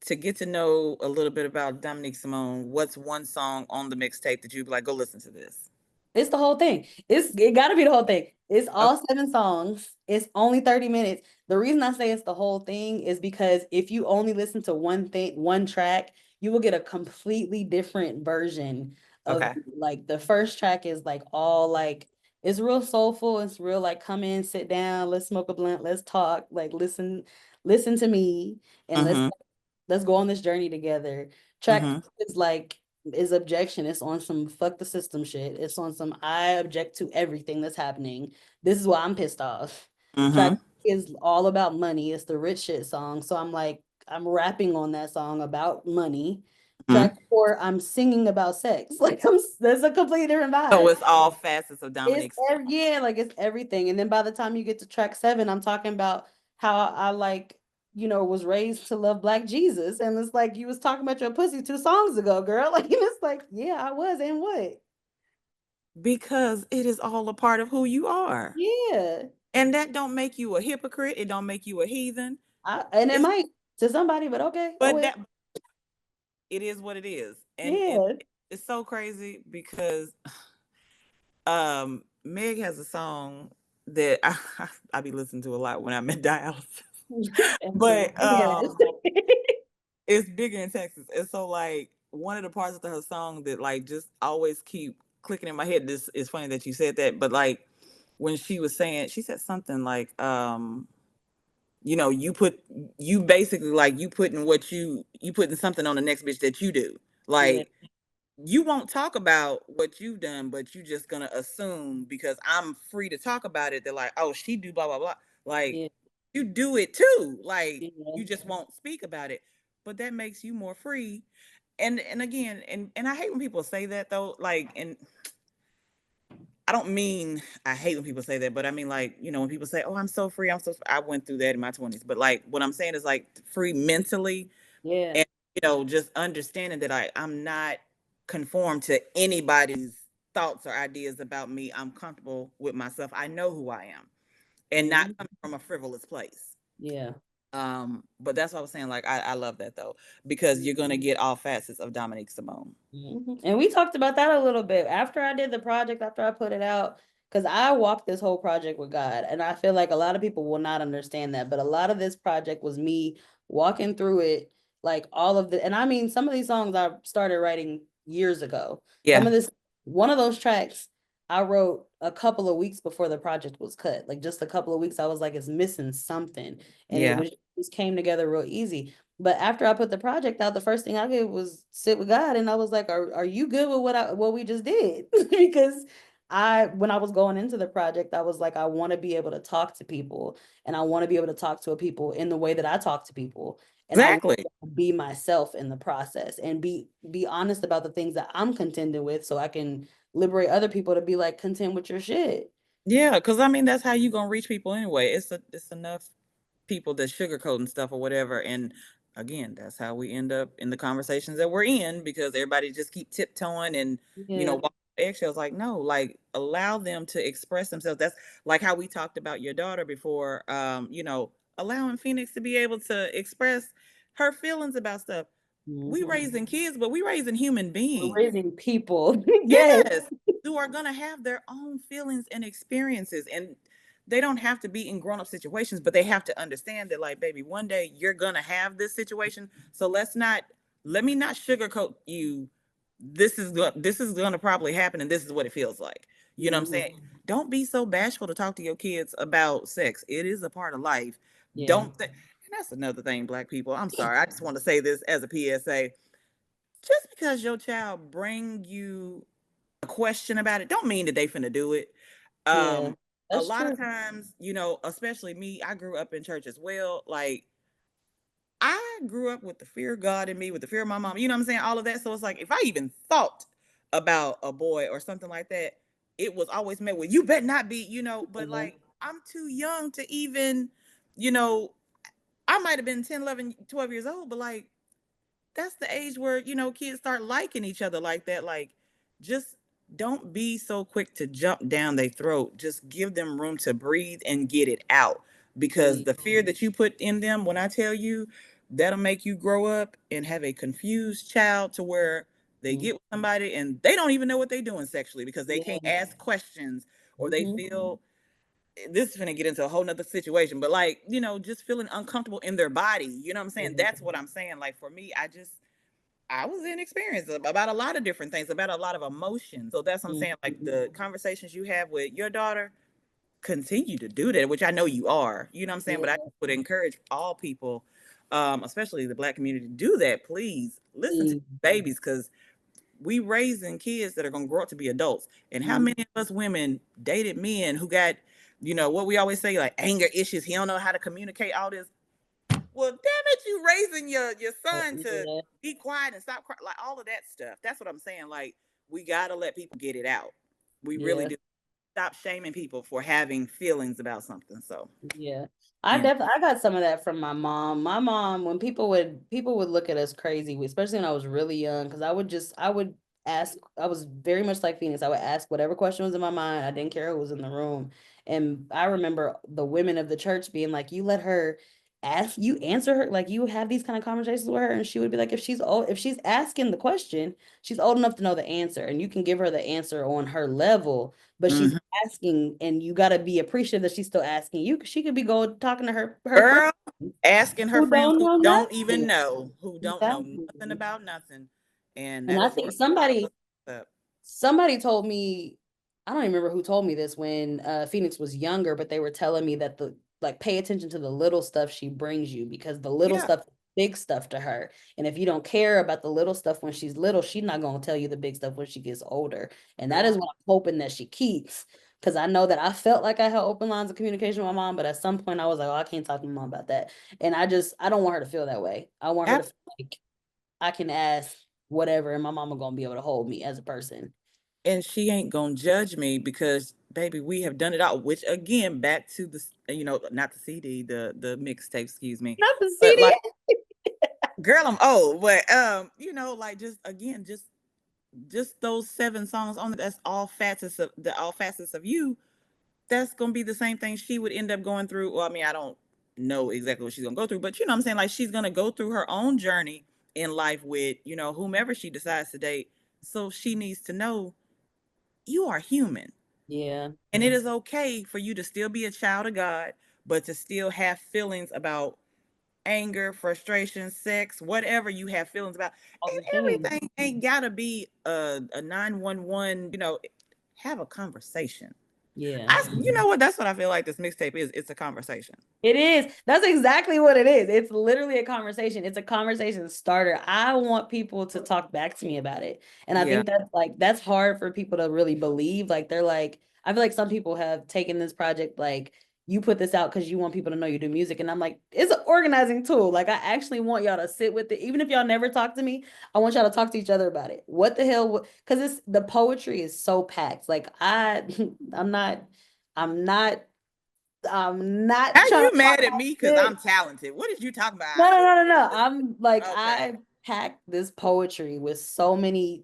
to get to know a little bit about Dominique Simone, what's one song on the mixtape that you'd be like, go listen to this? It's the whole thing. It got to be the whole thing. It's Okay. all 7 songs. It's only 30 minutes. The reason I say it's the whole thing is because if you only listen to one track, you will get a completely different version of Okay. like the first track is like all like it's real soulful. It's real like come in, sit down, let's smoke a blunt, let's talk, like listen to me and Mm-hmm. let's go on this journey together. Track Mm-hmm. is like is objection. It's on some fuck the system shit. It's on some I object to everything that's happening. This is why I'm pissed off. Track Mm-hmm. is all about money. It's the rich shit song. So I'm like, I'm rapping on that song about money. Mhm. Track 4, I'm singing about sex. Like that's a completely different So vibe. it's all facets of It's Dominique's. yeah, like it's everything. And then by the time you get to track 7, I'm talking about how I like, was raised to love Black Jesus. And it's like you was talking about your pussy 2 songs ago, girl. Like, and it's like, yeah, I was, and what? Because it is all a part of who you are. Yeah. And that don't make you a hypocrite. It don't make you a heathen. And it It's might to somebody, but okay. Oh but well. that it is what it is. And Yeah. it's so crazy because Meg has a song that I be listening to a lot when I'm in dialysis. Excellent. But Yes. it's bigger in Texas. And so like one of the parts of her song that like just always keep clicking in my head. This is funny that you said that, but like when she was saying, she said something like, you put you basically like you putting what you putting something on the next bitch that you do. Yeah. Like you won't talk about what you've done, but you just gonna assume because I'm free to talk about it. They're like, oh, she do blah blah blah. Like Yeah. you do it too. Like Yeah. you just won't speak about it. But that makes you more free. And again, and I hate when people say that though. Like, and I don't mean I hate when people say that, but I mean like, when people say, "Oh, I'm so free, I'm so free." I went through that in my 20s. But like what I'm saying is like free mentally Yeah. and just understanding that I'm not conformed to anybody's thoughts or ideas about me. I'm comfortable with myself. I know who I am and not Mhm. coming from a frivolous place. Yeah. But that's what I was saying. Like I love that though, because you're gonna get all facets of Dominique Simone. And we talked about that a little bit after I did the project, after I put it out, because I walked this whole project with God. And I feel like a lot of people will not understand that. But a lot of this project was me walking through it, like all of the, and I mean, some of these songs I started writing years ago. Some Yeah, of this, one of those tracks I wrote a couple of weeks before the project was cut. Like just a couple of weeks, I was like, it's missing something. And it yeah, was just came together real easy. But after I put the project out, the first thing I did was sit with God, and I was like, "Are you good with what we just did?" Because when I was going into the project, I was like, I want to be able to talk to people, and I want to be able to talk to people in the way that I talk to people, and I want exactly. to be myself in the process, and be honest about the things that I'm contending with, so I can liberate other people to be like content with your shit. Yeah, because I mean that's how you gonna reach people anyway. It's enough people that sugarcoat stuff or whatever. And again, that's how we end up in the conversations that we're in because everybody just keep tiptoeing and Yeah, walk eggshells. Like no, like allow them to express themselves. That's like how we talked about your daughter before. Allowing Phoenix to be able to express her feelings about stuff. We hmm, raising kids, but we raising human we're beings. raising people. Yes. Yes, who are gonna have their own feelings and experiences, and they don't have to be in grown-up situations, but they have to understand that, like, baby, one day you're gonna have this situation. So let me not sugarcoat you. This is gonna probably happen, and this is what it feels like. You know what I'm Mhm. saying? Don't be so bashful to talk to your kids about sex. It is a part of life. Yeah. And that's another thing, Black people. I'm sorry. I just want to say this as a PSA. Just because your child bring you a question about it, don't mean that they finna do it. Yeah. A That's lot of true. times, especially me, I grew up in church as well. Like I grew up with the fear of God in me, with the fear of my mom. You know what I'm saying? All of that. So it's like if I even thought about a boy or something like that, it was always met with you better not be, but Yeah. like I'm too young to even, you know, I might have been 10, 11, 12 years old, but like that's the age where kids start liking each other like that. Like just don't be so quick to jump down their throat. Just give them room to breathe and get it out, because Yeah. the fear that you put in them, when I tell you, that'll make you grow up and have a confused child to where they Mhm. get with somebody and they don't even know what they're doing sexually because they Yeah. can't ask questions, or they Hmm. feel, this is gonna get into a whole nother situation, but like, just feeling uncomfortable in their body. You know what I'm saying? Yeah. That's what I'm saying. Like for me, I was inexperienced about a lot of different things, about a lot of emotions. So that's what I'm saying. Like Mhm. the conversations you have with your daughter, continue to do that, which I know you are. You know what I'm saying? But I Yeah. would encourage all people, especially the Black community, to do that. Please listen to Mhm. babies, because we raising kids that are gonna grow up to be adults. And how Mhm. many of us women dated men who got, what we always say, like anger issues. He don't know how to communicate all this. well, damn it, you raising your Oh, son to yeah, be quiet and stop crying, like all of that stuff. That's what I'm saying. Like we gotta let people get it out. We really yeah. do. Stop shaming people for having feelings about something. So, Yeah. you know, I got some of that from my mom. My mom, when people would look at us crazy, especially when I was really young, because I would ask, I was very much like Phoenix. I would ask whatever question was in my mind. I didn't care who was in the room. And I remember the women of the church being like, you let her ask, you answer her, like you have these kind of conversations with her. And she would be like, if she's asking the question, she's old enough to know the answer. And you can give her the answer on her level, but she's mhm. asking, and you got to be appreciative that she's still asking you. She could be going talking to her friends Girl, asking her who friends don't who know don't even nothing. know, who don't know nothing Exactly. about nothing, and And that I is think where a lot of us up. somebody told me, I don't even remember who told me this when Phoenix was younger, but they were telling me that the like pay attention to the little stuff she brings you, because the little Yeah, stuff is big stuff to her. And if you don't care about the little stuff when she's little, she's not going to tell you the big stuff when she gets older. And that is girl. what I'm hoping that she keeps. Because I know that I felt like I had open lines of communication with my mom, but at some point I was like, oh, I can't talk to my mom about that. And I don't want her to feel that way. I want her to feel like I can ask whatever, and my mama gonna be able to hold me as a person. And she ain't gonna judge me because baby we have done it all, which again back to the not the CD, the mixtape, excuse me, Not the but like CD. girl I'm old, but like just again just those 7 songs on it, that's all facets of you. That's gonna be the same thing she would end up going through. Well, I mean, I don't know exactly what she's gonna go through, but you know what I'm saying, like she's gonna go through her own journey in life with whomever she decides to date. So she needs to know you are human. Yeah, And it is okay for you to still be a child of God, but to still have feelings about anger, frustration, sex, whatever you have feelings about. all And the things. everything ain't gotta be a 911, have a conversation. Yeah. You know what? That's what I feel like this mixtape is. It's a conversation. It is. That's exactly what it is. It's literally a conversation. It's a conversation starter. I want people to talk back to me about it. And I Yeah. think that's hard for people to really believe. Like they're like, I feel like some people have taken this project like you put this out because you want people to know you do music. And I'm like, it's an organizing tool. Like I actually want y'all to sit with it. Even if y'all never talk to me, I want y'all to talk to each other about it. What the hell? Because it's the poetry is so packed. Like I'm not, I'm not I'm not How trying to you talk mad at about me because shit. I'm talented? What did you talking about? No, I no, couldn't no, no, do no. this. I'm like, Okay. I packed this poetry with so many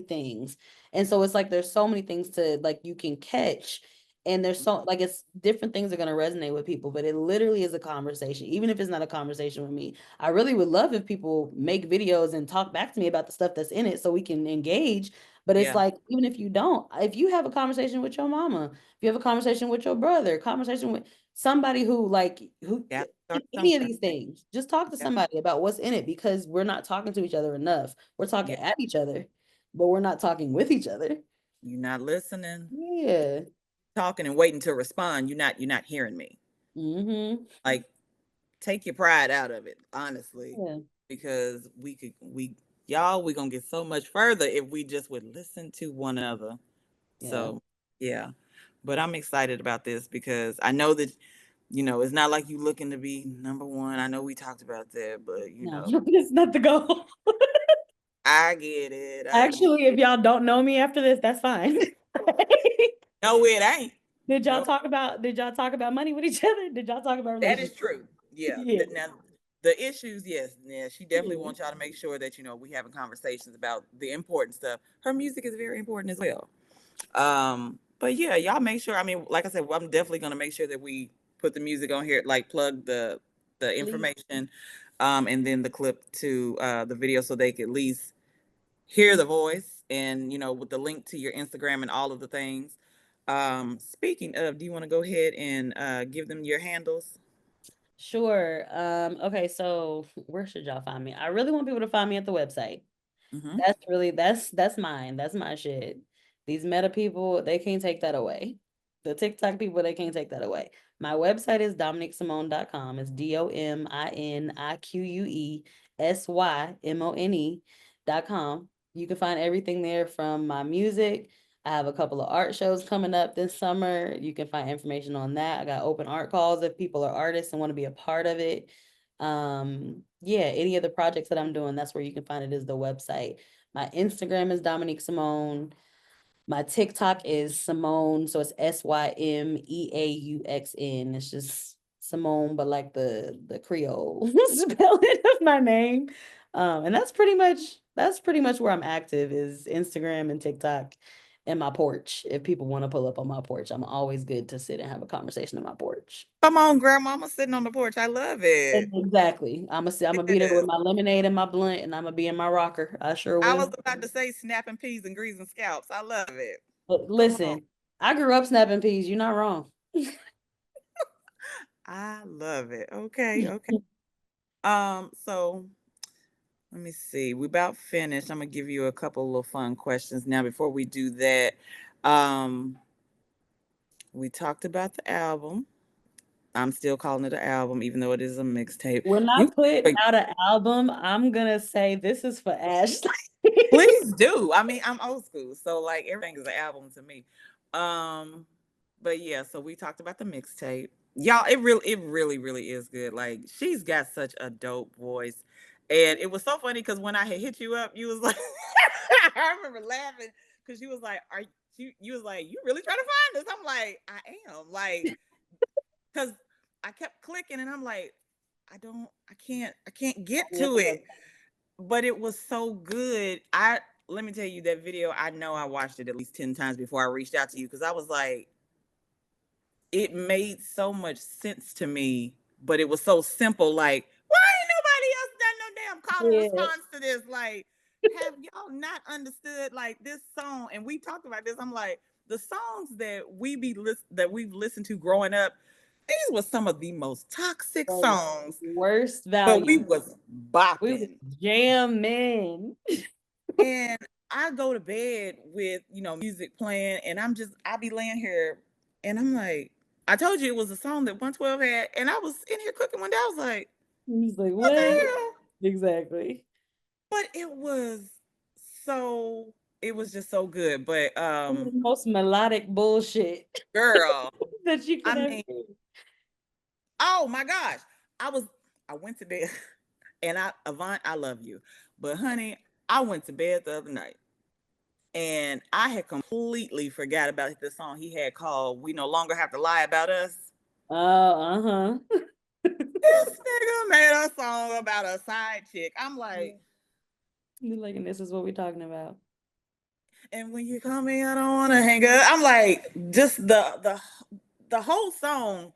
things. And so it's like there's so many things to like you can catch. And there's so like it's different things are gonna resonate with people, but it literally is a conversation. Even if it's not a conversation with me, I really would love if people make videos and talk back to me about the stuff that's in it so we can engage. But it's Yeah. like, even if you don't, if you have a conversation with your mama, if you have a conversation with your brother, conversation with somebody who like who Got to start any of somewhere. these things, just talk to Yeah. somebody about what's in it, because we're not talking to each other enough. We're talking Yeah. at each other, but we're not talking with each other. You're not listening, Yeah. talking and waiting to respond. You're not hearing me. Mm-hmm. Like take your pride out of it, honestly, Yeah. because we gonna get so much further if we just would listen to one another. Yeah. So yeah, but I'm excited about this because I know that it's not like you looking to be number one. I know we talked about that, but No, it's not the goal. I get it. I get Actually, if it. y'all don't know me after this, that's fine. No, it ain't. No, Did y'all talk about money with each other? Did y'all talk about that is relationships? true. Yeah. Yeah. Now the issues, yes, yeah, she definitely Yeah. wants y'all to make sure that we having conversations about the important stuff. Her music is very important as well. But yeah, y'all make sure. I mean, like I said, I'm definitely gonna make sure that we put the music on here, like plug the Please. information, and then the clip to the video so they can at least hear the voice and with the link to your Instagram and all of the things. Speaking of, do you want to go ahead and give them your handles? Sure. Okay, so where should y'all find me? I really want people to find me at the website. Mm-hmm. That's mine. That's my shit. These meta people, they can't take that away. The TikTok people, they can't take that away. My website is DomoniqueSymone.com. It's DominiqueSymone.com. You can find everything there from my music. I have a couple of art shows coming up this summer. You can find information on that. I got open art calls if people are artists and want to be a part of it. Yeah, any of the projects that I'm doing, that's where you can find it, is the website. My Instagram is DomoniqueSymone. My TikTok is Simone, so it's SYMEAUXN. It's just Simone, but like the Creole spelling of my name. And that's pretty much where I'm active, is Instagram and TikTok and my porch. If people want to pull up on my porch, I'm always good to sit and have a conversation on my porch. Come on, grandmama sitting on the porch. I love it. Exactly. I'm gonna be there with Yes. my lemonade and my blunt, and I'm gonna be in my rocker. I sure I was will. about to say snapping peas and greasing scalps. I love it. But Come on. listen, I grew up snapping peas. You're not wrong. I love it. Okay, okay. So let me see. We about finished. I'm gonna give you a couple little fun questions now. Before we do that, um, we talked about the album. I'm still calling it an album, even though it is a mixtape. When I You put out an album, I'm gonna say this is for Ashley. please do. I mean, I'm old school, so like everything is an album to me. Um, but yeah, so we talked about the mixtape. Y'all, it really is good. Like she's got such a dope voice. And it was so funny because when I had hit you up, you was like, I remember laughing because you was like, you was like, you really trying to find this? I'm like, I am. Like, because I kept clicking and I'm like, I can't get to it. But it was so good. I Let me tell you that video. I know I watched it at least 10 times before I reached out to you because I was like, it made so much sense to me, but it was so simple. Like, why ain't nobody else done no damn call and Yeah, response to this? Like, have y'all not understood like this song? And we talked about this. I'm like, the songs that we've listened to growing up, these were some of the most toxic like songs, worst but we value. was We was bopping. jamming. And I go to bed with, music playing, and I be laying here and I'm like, I told you it was a song that 112 had, and I was in here cooking one day. I was like, He's like, what the what? hell? Exactly. But so it was just so good. But Some of the most melodic bullshit girl, that you could I ever mean, hear. oh my gosh. I was I went to bed and Avant, I love you. But honey, I went to bed the other night and I had completely forgot about this song he had called "We No Longer Have to Lie About Us." Uh-huh. This nigga made a song about a side chick. I'm like, You're like, and this is what we're talking about. and when you call me, I don't want to hang up. I'm like, just the whole song,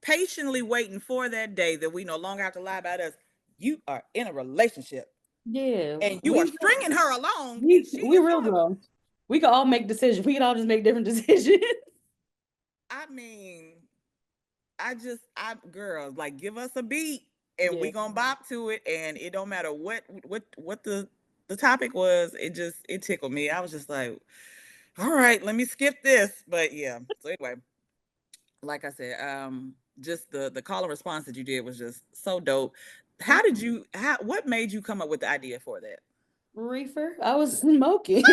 patiently waiting for that day that we no longer have to lie about us. You are in a relationship, Yeah, and you are stringing her along, and she we is real telling. grown. We could all make decisions. We could all just make different decisions. I mean, girl, like give us a beat and Yeah. we gonna bop to it, and it don't matter what the topic was. It tickled me. I was just like, all right, let me skip this. But yeah. So anyway, like I said, just the call and response that you did was just so dope. What made you come up with the idea for that? Reefer. I was smoking.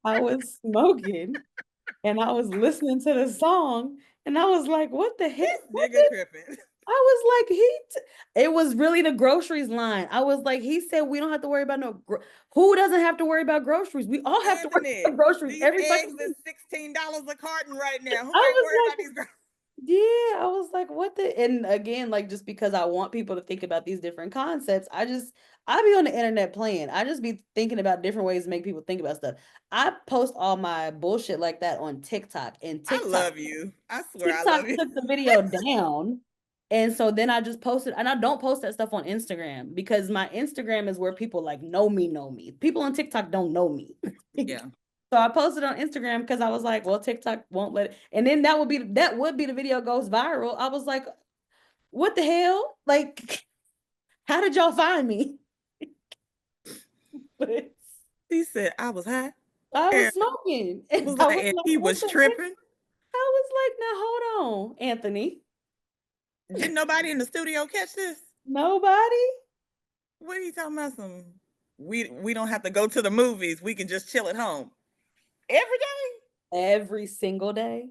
I was smoking and I was listening to the song and I was like, what the heck? This nigga tripping. I was like, it was really the groceries line. I was like, he said we don't have to worry about who doesn't have to worry about groceries? We all have to worry Anthony, about groceries these every fucking eggs is week. $16 a carton right now. Who I ain't was worried about like, these girls? yeah, I was like, what the? And again, like, just because I want people to think about these different concepts, I be on the internet playing. I just be thinking about different ways to make people think about stuff. I post all my bullshit like that on TikTok, and I love you. I swear I TikTok love you. took the video down. And so then I just posted, and I don't post that stuff on Instagram because my Instagram is where people like know me, know me. People on TikTok don't know me. Yeah. So I posted on Instagram because I was like, well, TikTok won't let it. And then that would be the video goes viral. I was like, what the hell? Like, how did y'all find me? But He said I was high. I was And smoking. was And I like, was and like, he what was the heck? tripping. I was like, now hold on, Anthony. Didn't nobody in the studio catch this? Nobody? What are you talking about? We don't have to go to the movies. We can just chill at home every day. Every single day.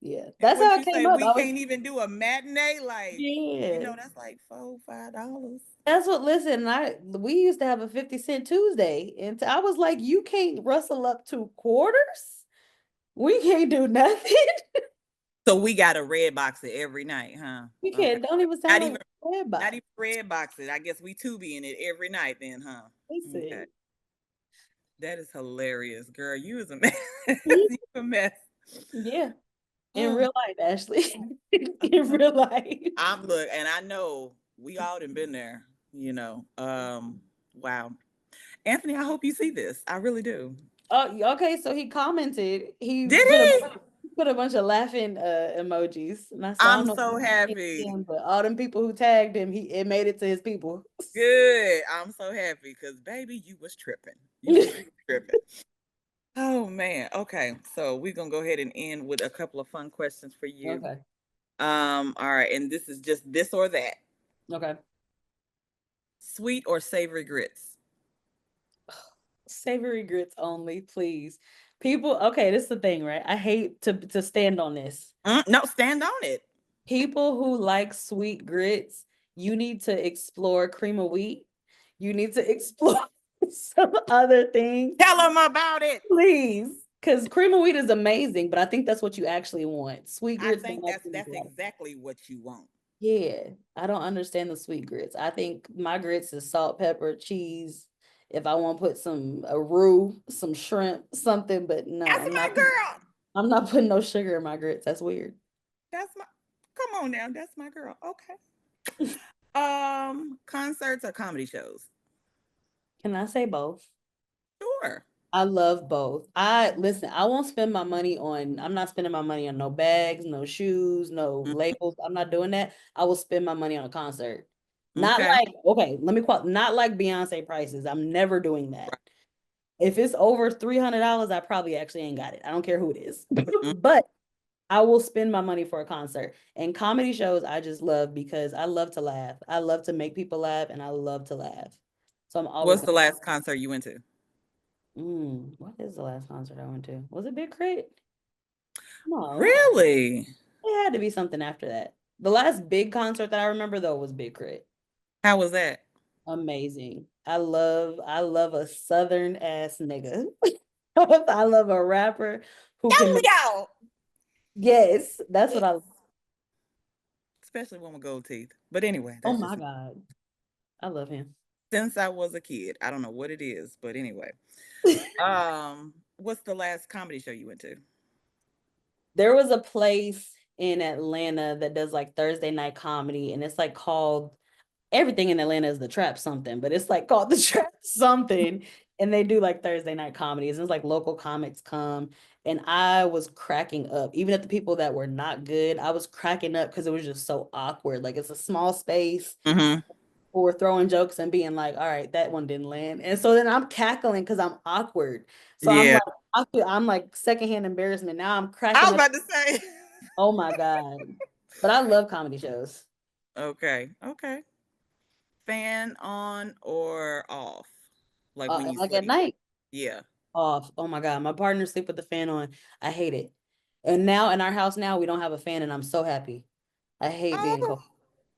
Yeah, And that's how what it you came say, up. we I was can't even do a matinee? Like, yeah. that's like $4, $5. That's what. Listen, we used to have a 50 cent Tuesday, and I was like, you can't rustle up to quarters. We can't do nothing. So we got a red box it every night, huh? We Okay. can't. Don't even Not sound like even red not box. even red box it. I guess we Tubi in it every night then, huh? Okay. Listen, That is hilarious, girl. You is a mess. mhm, You a mess. yeah, in Oh, real life, Ashley, in real life. I'm look, and I know we all done been there, Wow. Anthony, I hope you see this. I really do. Oh, okay. So he commented. He Did he? put a bunch of laughing emojis, and I said, I don't I'm know so if it's happy. him, but all them people who tagged him, it made it to his people. Good. I'm so happy because baby, you was tripping. You was tripping. Oh man. Okay. So we're gonna go ahead and end with a couple of fun questions for you. Okay. All right, and this is just this or that. Okay. Sweet or savory grits? Savory grits only, please. People, okay, this is the thing, right? I hate to stand on this. No, stand on it. People who like sweet grits, you need to explore cream of wheat. You need to explore some other things, Tell them about it. please. Because cream of wheat is amazing, but I think that's what you actually want. Sweet I grits think don't that's actually make that's a lot of. exactly what you want. Yeah, I don't understand the sweet grits. I think my grits is salt, pepper, cheese. If I want to put some a roux, some shrimp, something, but no, That's my girl. I'm not putting no sugar in my grits. That's weird. That's my Come on now. That's my girl. Okay. Concerts or comedy shows? Can I say both? Sure. I love both. I listen, I won't spend my money on, I'm not spending my money on no bags, no shoes, no Mm, labels. I'm not doing that. I will spend my money on a concert. Not okay. like, okay, let me quote, not like Beyonce prices. I'm never doing that. If it's over $300, I probably actually ain't got it. I don't care who it is. Mm. But I will spend my money for a concert. And comedy shows I just love because I love to laugh. I love to make people laugh and I love to laugh. So I'm always What's gonna. the last concert you went to? What is the last concert I went to? Was it Big Crit? No, Really? it had to be something after that. The last big concert that I remember though was Big Crit. How was that? Amazing. I love a southern ass nigga. I love a rapper who can make, Yo. yes, that's what I. Especially one with gold teeth. But anyway, Oh that's my just God. I love him. since I was a kid. I don't know what it is, but anyway. What's the last comedy show you went to? There was a place in Atlanta that does like Thursday night comedy, and it's like called everything in Atlanta is the trap something, but it's like called the trap something. And they do like Thursday night comedies. And it's like local comics come. And I was cracking up. Even at the people that were not good, I was cracking up because it was just so awkward. Like it's a small space Mm-hmm. for throwing jokes and being like, all right, that one didn't land. And so then I'm cackling because I'm awkward. So I'm Yeah. like, I'm like secondhand embarrassment. Now I'm I cracking was up. about to say. Oh my God. But I love comedy shows. Okay. Okay. Fan on or off? Like when you Like at sleep. night. Yeah. Off. Oh my God. My partner sleep with the fan on. I hate it. And now in our house now we don't have a fan and I'm so happy. I hate being Oh,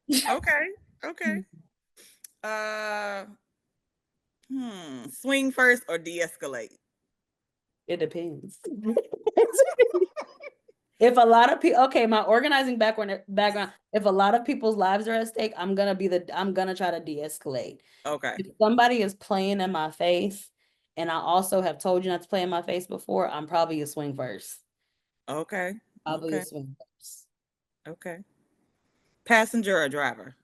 cold. okay. Okay. Uh Swing first or de-escalate? It depends. If a lot of people, okay, my organizing background, if a lot of people's lives are at stake, I'm gonna try to de-escalate. Okay. If somebody is playing in my face and I also have told you not to play in my face before, I'm probably a swing first. Okay. Probably a Okay. swing first. Okay. Passenger or driver?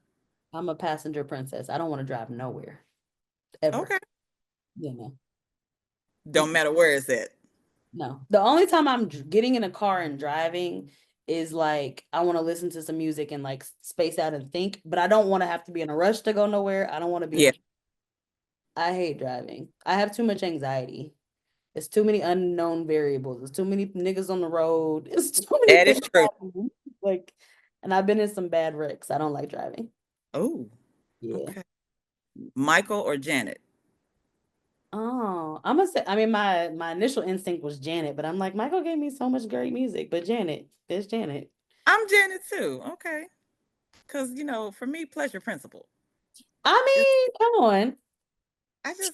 I'm a passenger princess. I don't want to drive nowhere ever. Okay. You know. Don't matter where it's at. No. The only time I'm getting in a car and driving is like I want to listen to some music and like space out and think, but I don't want to have to be in a rush to go nowhere. I don't want to be Yeah. on. I hate driving. I have too much anxiety. It's too many unknown variables. There's too many niggas on the road. It's too many That is things true. happening. Like, and I've been in some bad wrecks. I don't like driving. Oh, Yeah. okay. Michael or Janet? Oh, I'm gonna say. I mean, my initial instinct was Janet, but I'm like, Michael gave me so much great music, but Janet, there's Janet. I'm Janet too. Okay. Because, for me, pleasure principle. I Just, mean, come on. I just,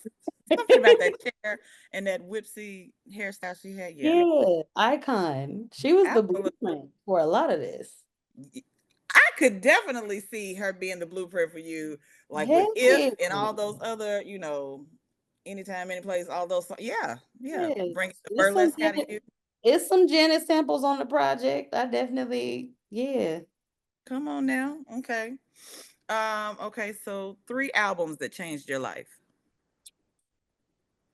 something about that chair and that whipsy hairstyle she had. Yeah, Yeah, icon. She was the absolutely. blueprint for a lot of this. I could definitely see her being the blueprint for you, like with Heck If yeah. and all those other, anytime, any place, all those. Yeah, yeah. Yes. Bring the It's some burlesque out of Janet, you. it's some Janet samples on the project. I definitely, yeah. Come on now. Okay. Okay, so 3 albums that changed your life.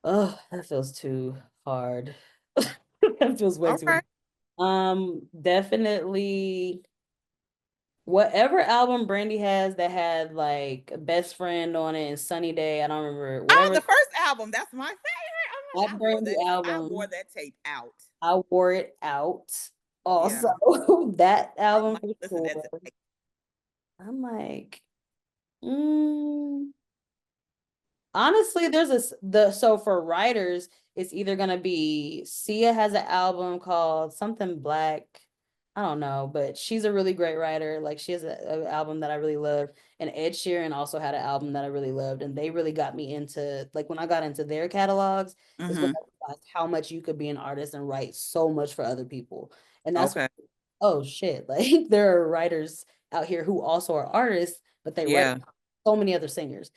Oh, that feels too hard. That feels way All too right. definitely whatever album Brandy has that had like Best Friend on it and Sunny Day. I don't remember Oh, whatever the first album. That's my favorite. Oh my, that Brandy I wore album. that tape out. I wore it out. Also, Yeah. that I album might for listen to that sure. today. I'm like, mm, honestly, there's so for writers, it's either gonna be Sia has an album called something Black. I don't know, but she's a really great writer. Like she has an album that I really loved, and Ed Sheeran also had an album that I really loved, and they really got me into like when I got into their catalogs is when Mm-hmm. I realized how much you could be an artist and write so much for other people, and that's Okay. oh shit, like there are writers out here who also are artists, but they write Yeah. so many other singers.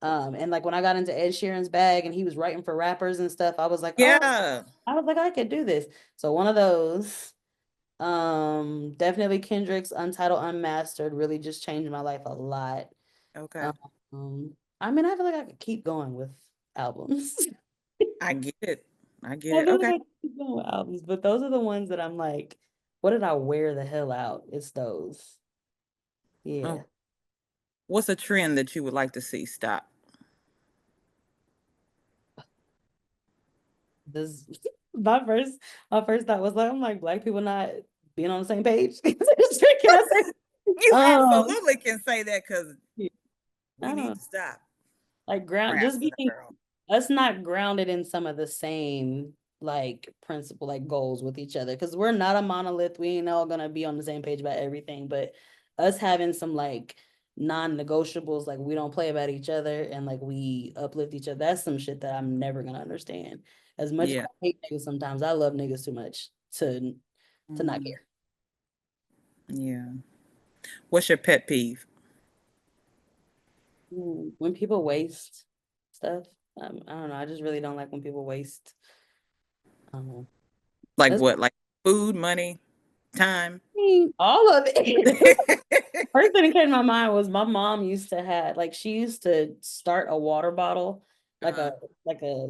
And like when I got into Ed Sheeran's bag and he was writing for rappers and stuff, I was like, oh, Yeah. I was like, I could do this. So one of those, definitely Kendrick's Untitled Unmastered really just changed my life a lot. Okay. I mean, I feel like I could keep going with albums. I get it. I get I it. feel like Okay. I could keep going with albums, but those are the ones that I'm like, what did I wear the hell out? It's those. Oh, Yeah. what's a trend that you would like to see stop? This my first thought was like, I'm like black people not being on the same page. Can I say? You Um, absolutely can say that because yeah, we I need don't to stop like ground just harassing the being girl. us not grounded in some of the same like principle like goals with each other because we're not a monolith. We ain't all gonna be on the same page about everything, but us having some like non-negotiables, like we don't play about each other and like we uplift each other. That's some shit that I'm never gonna understand. As much as Yeah. I hate niggas sometimes, I love niggas too much to not Mm, care. yeah. What's your pet peeve? When people waste stuff, I don't know. I just really don't like when people waste. Um, Like that's what? Like food, money, time? all of it. First thing that came to my mind was my mom used to have like she used to start a water bottle, like a Uh-huh. like a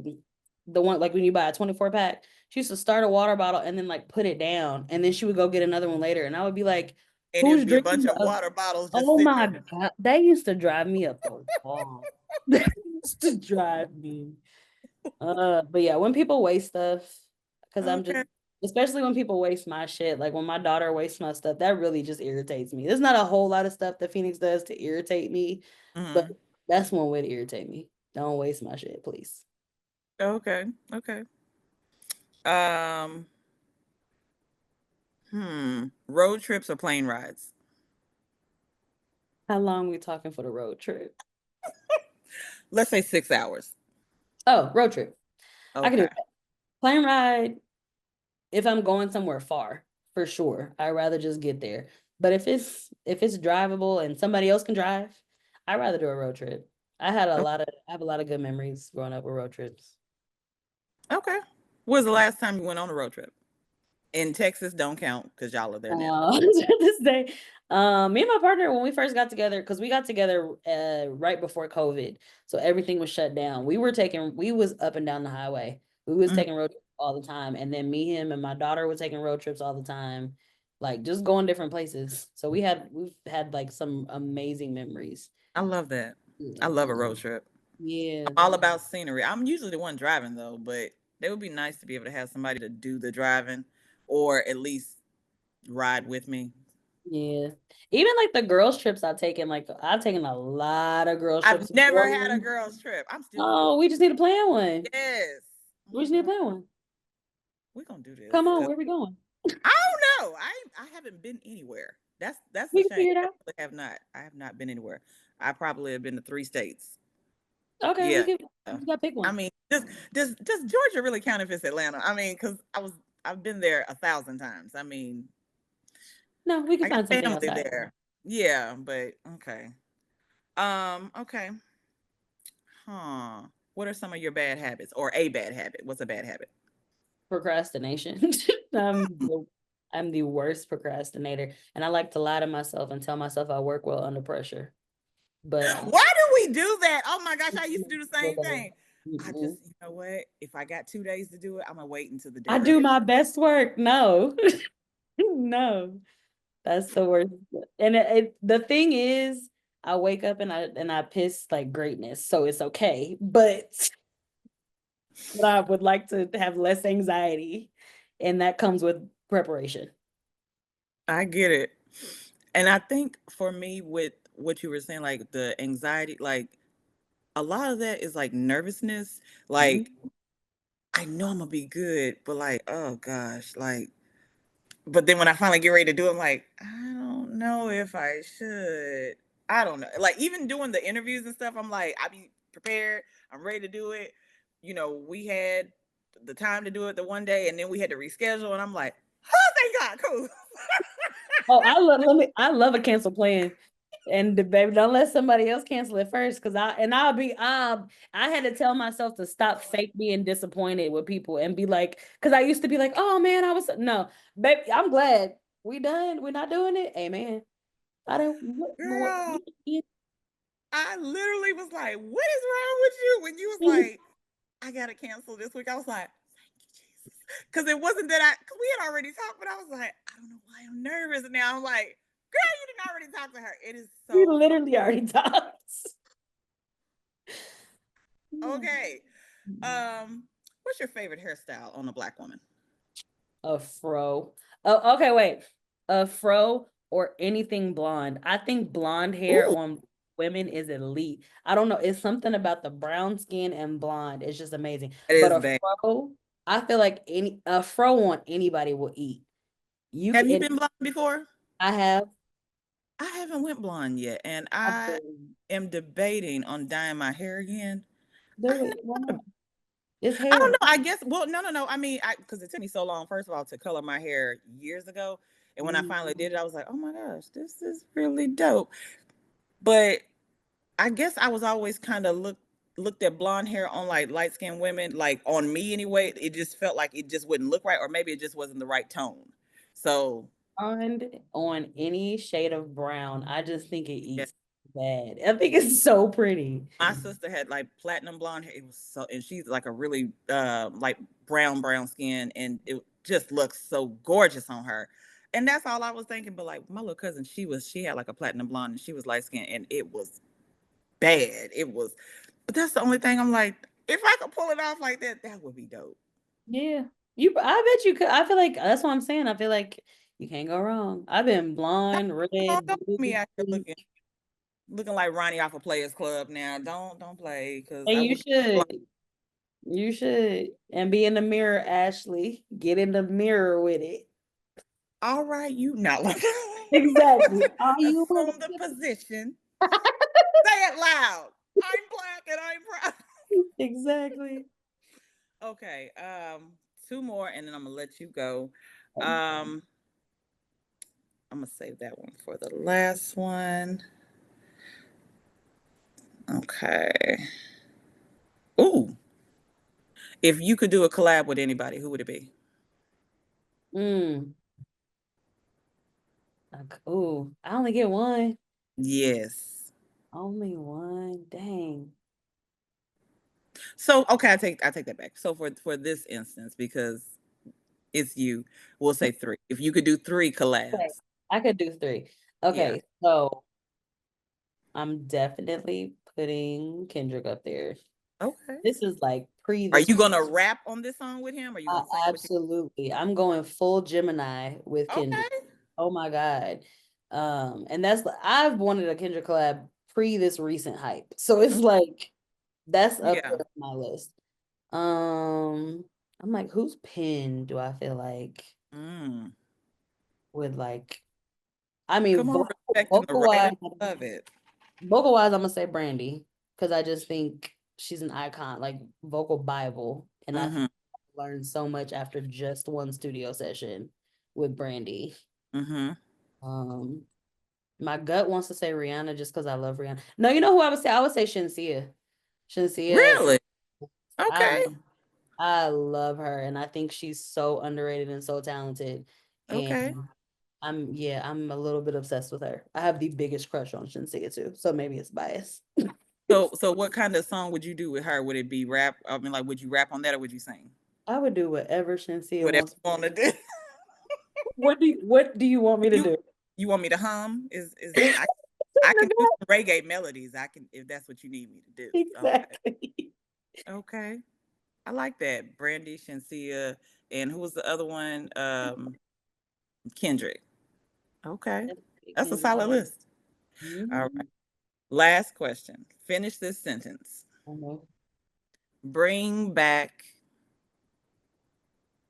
the one like when you buy a 24 pack. She used to start a water bottle and then like put it down and then she would go get another one later. And I would be like, And it who's would be a bunch drinking of water bottles just oh sitting my there. God. That used to drive me up the wall. That used to drive me. But yeah, when people waste stuff, because I'm just, Okay. especially when people waste my shit, like when my daughter wastes my stuff, that really just irritates me. There's not a whole lot of stuff that Phoenix does to irritate me, but Hmm. that's one way to irritate me. Don't waste my shit, please. Okay. Okay. Um, Road trips or plane rides? How long we talking for the road trip? Let's say 6 hours. Oh, road trip. I can do Okay. that. Plane ride if I'm going somewhere far, for sure. I'd rather just get there. But if it's drivable and somebody else can drive, I'd rather do a road trip. I have a lot of good memories growing up with road trips. Okay. When was the last time you went on a road trip? In Texas, don't count because y'all are there now. To this day, me and my partner when we first got together, because we got together right before COVID, so everything was shut down. We was up and down the highway. We was Mhm. taking road trips all the time, and then me, him, and my daughter were taking road trips all the time, like just going different places. So we've had like some amazing memories. I love that. I Yeah, love a road trip. yeah. I'm all about scenery. I'm usually the one driving though, but it would be nice to be able to have somebody to do the driving or at least ride with me. Yeah. Even like the girls trips I've taken a lot of girls I've trips to New never had a Orleans. girls trip. I'm still gonna do it. Oh, we just need to plan one. Yes. Oh We my just need to God. plan one. We're gonna do this Come on, because where we going? I don't know. I haven't been anywhere. That's the We can shame. figure it I out. really have not. I have not been anywhere. I probably have been to 3 states. Okay, Yeah. we gotta pick I one. mean, does Georgia really count if it's Atlanta? I mean, because I've been there 1,000 times. I mean, No, we can I got find something family outside. there. Yeah, but okay. Okay. Huh. What are some of your bad habits or a bad habit? What's a bad habit? Procrastination. I'm I'm the worst procrastinator. And I like to lie to myself and tell myself I work well under pressure. But Why do we do that? Oh my gosh, I used to do the same thing. I mm-mm. just, you know what? If I got 2 days to do it, I'm gonna wait until the I day. do my best work. No. No. That's the worst. And the thing is, I wake up and I piss like greatness, so it's okay. But I would like to have less anxiety, and that comes with preparation. I get it. And I think for me, with what you were saying, like the anxiety, like a lot of that is like nervousness. Mhm. Like, I know I'm gonna be good, but like, oh gosh, like, but then when I finally get ready to do it, I'm like, I don't know if I should. I don't know. Like, even doing the interviews and stuff, I'm like, I be prepared. I'm ready to do it. You know, we had the time to do it the one day, and then we had to reschedule, and I'm like, oh, thank God, cool. Oh, I love a cancel plan. And the baby, don't let somebody else cancel it first. Cause I had to tell myself to stop fake being disappointed with people and be like, cause I used to be like, oh man, I was no, baby, I'm glad we done. We're not doing it. Amen. I don't what Girl, I literally was like, what is wrong with you? When you was like, I gotta cancel this week, I was like, thank you, Jesus. Because it wasn't that because we had already talked, but I was like, I don't know why I'm nervous. And now I'm like, girl, you didn't already talk to her. It is we so literally already talked. okay. What's your favorite hairstyle on a black woman? A fro. Oh, okay, wait. A fro or anything blonde. I think blonde hair Ooh, on women is elite. I don't know. It's something about the brown skin and blonde. It's just amazing. that But is a bad. fro, I feel like any a fro on anybody will eat. You Have can. you been blonde before? I have. I haven't went blonde yet, and I've I been, am debating on dyeing my hair again. do I'm it. Why not? It's I don't hair. know. I guess. Well, no. I mean, because it took me so long. First of all, to color my hair years ago, and when I Mhm. finally did it, I was like, "Oh my gosh, this is really dope." But I guess I was always kind of looked at blonde hair on like light skinned women, like on me anyway. It just felt like it just wouldn't look right, or maybe it just wasn't the right tone. So On any shade of brown. I just think it yeah, eats bad. I think it's so pretty. my sister had like platinum blonde hair. It was so, and she's like a really like brown skin, and it just looks so gorgeous on her. And that's all I was thinking. But like my little cousin, she had like a platinum blonde, and she was light skinned, and it was bad. It was, but that's the only thing I'm like, if I could pull it off like that, that would be dope. Yeah. I bet you could. I feel like that's what I'm saying. I feel like you can't go wrong. I've been blonde, Oh, red, don't put me blue, out here pink, looking like Ronnie off of Players Club now. Don't play because and I you would. should. You should. And be in the mirror, Ashley. Get in the mirror with it. All right, you know. Exactly. Are you? Assume the position. Say it loud. I'm black and I'm proud. Exactly. Okay, two more and then I'm gonna let you go. Um, I'm gonna save that one for the last one. Okay. Ooh, if you could do a collab with anybody, who would it be? Mm. Ooh, I only get one. Yes. Only one. Dang. So okay, I take that back. So for this instance, because it's you, we'll say three. If you could do three Okay. collabs, I could do three. yeah. Okay, so I'm definitely putting Kendrick up there. Okay. This is like pre Are this. you gonna rap on this song with him? Or are you gonna sing what you? Absolutely. I'm going full Gemini with Kendrick. Okay. Oh my God. And that's I've wanted a Kendrick collab pre this recent hype. So it's like that's up Yeah. there on my list. Um, I'm like, whose pen do I feel like Mm. would like I mean Come on, respecting the vocal writer. wise Love it. I'm gonna say Brandy because I just think she's an icon, like vocal Bible. And I think Mm-hmm. I learned so much after just one studio session with Brandy. Mm-hmm. Um my gut wants to say Rihanna just because I love Rihanna. No, you know who I would say? I would say Shinsia. Shinsia, Really? I Okay. I love her and I think she's so underrated and so talented. And Okay. I'm a little bit obsessed with her. I have the biggest crush on Shinsia too, so maybe it's bias. So what kind of song would you do with her? Would it be rap? I mean, like, would you rap on that or would you sing? I would do whatever Shinsia Whatever wants. you want to do. What do you want me to You do? you want me to hum? Is I can do some reggae melodies. I can if that's what you need me to do. Okay. Exactly. Okay. I like that. Brandy, Shensia, and who was the other one? Kendrick. Okay. That's a solid list. All right. Mhm. Last question. Finish this sentence. I know. Bring back.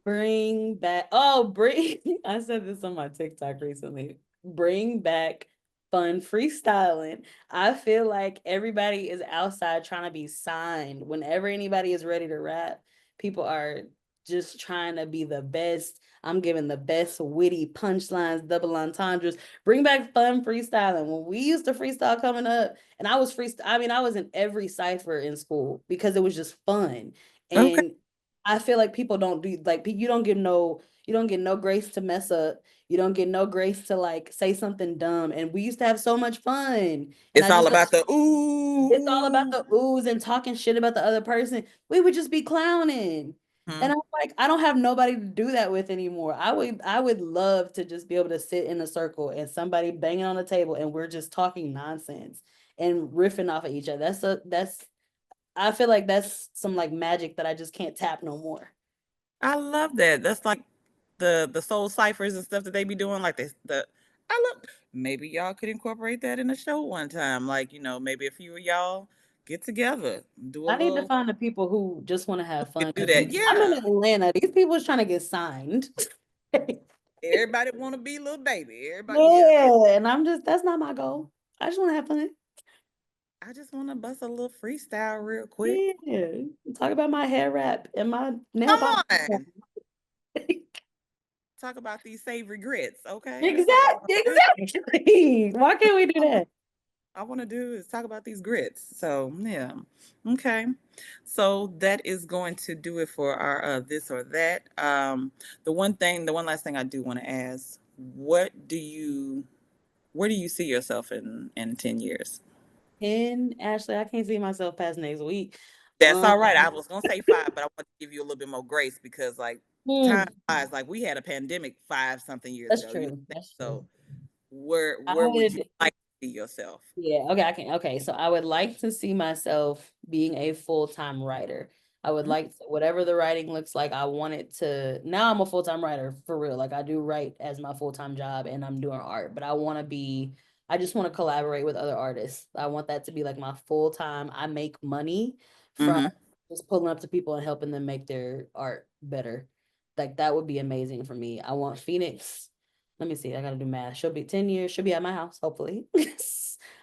Bring back, I said this on my TikTok recently. Bring back fun freestyling. I feel like everybody is outside trying to be signed. Whenever anybody is ready to rap, people are just trying to be the best. I'm giving the best witty punchlines, double entendres. Bring back fun freestyling. When we used to freestyle coming up, and I was freestyle, I mean, I was in every cipher in school because it was just fun. Okay. And I feel like people don't do like you don't get no grace to mess up. You don't get no grace to like say something dumb. And we used to have so much fun. And It's I all just feel about the it's all about ooh. the oohs and talking shit about the other person. We would just be clowning. And Hmm. I'm like, I don't have nobody to do that with anymore. I would love to just be able to sit in a circle and somebody banging on the table and we're just talking nonsense and riffing off of each other. That's I feel like that's some like magic that I just can't tap no more. I love that. That's like the soul ciphers and stuff that they be doing. Like the I love. Maybe y'all could incorporate that in a show one time. Like maybe a few of y'all get together, do a I need to little. find the people who just want to have Could fun do because that. I'm in Yeah. Atlanta. These people is trying to get signed. Everybody want to be little baby. Everybody. Yeah. Yeah, and I'm just that's not my goal. I just want to have fun. I just want to bust a little freestyle real quick. Yeah, talk about my hair wrap and my nail Come polish. on. Talk about these savory grits. Okay. That's all I want to do. Exactly. Why can't we do that? I want to do is talk about these grits. So yeah, okay. So that is going to do it for our this or that. The one last thing I do want to ask: where do you see yourself in 10 years? And Ashley, I can't see myself past next week. That's Um, all right. I was gonna say five, but I want to give you a little bit more grace because like time hmm, flies. Like we had a pandemic 5 something years that's ago. You know true. what I'm saying? That's So true. I where would you would like to see yourself? Yeah, okay, I can. Okay, so I would like to see myself being a full-time writer. I would like whatever the writing looks like, I want it to now I'm a full-time writer for real. Like I do write as my full-time job and I'm doing art, but I just want to collaborate with other artists. I want that to be like my full-time. I make money from Mm-hmm. just pulling up to people and helping them make their art better. Like that would be amazing for me. I want Phoenix. Let me see. I gotta do math. She'll be 10 years. She'll be at my house, hopefully.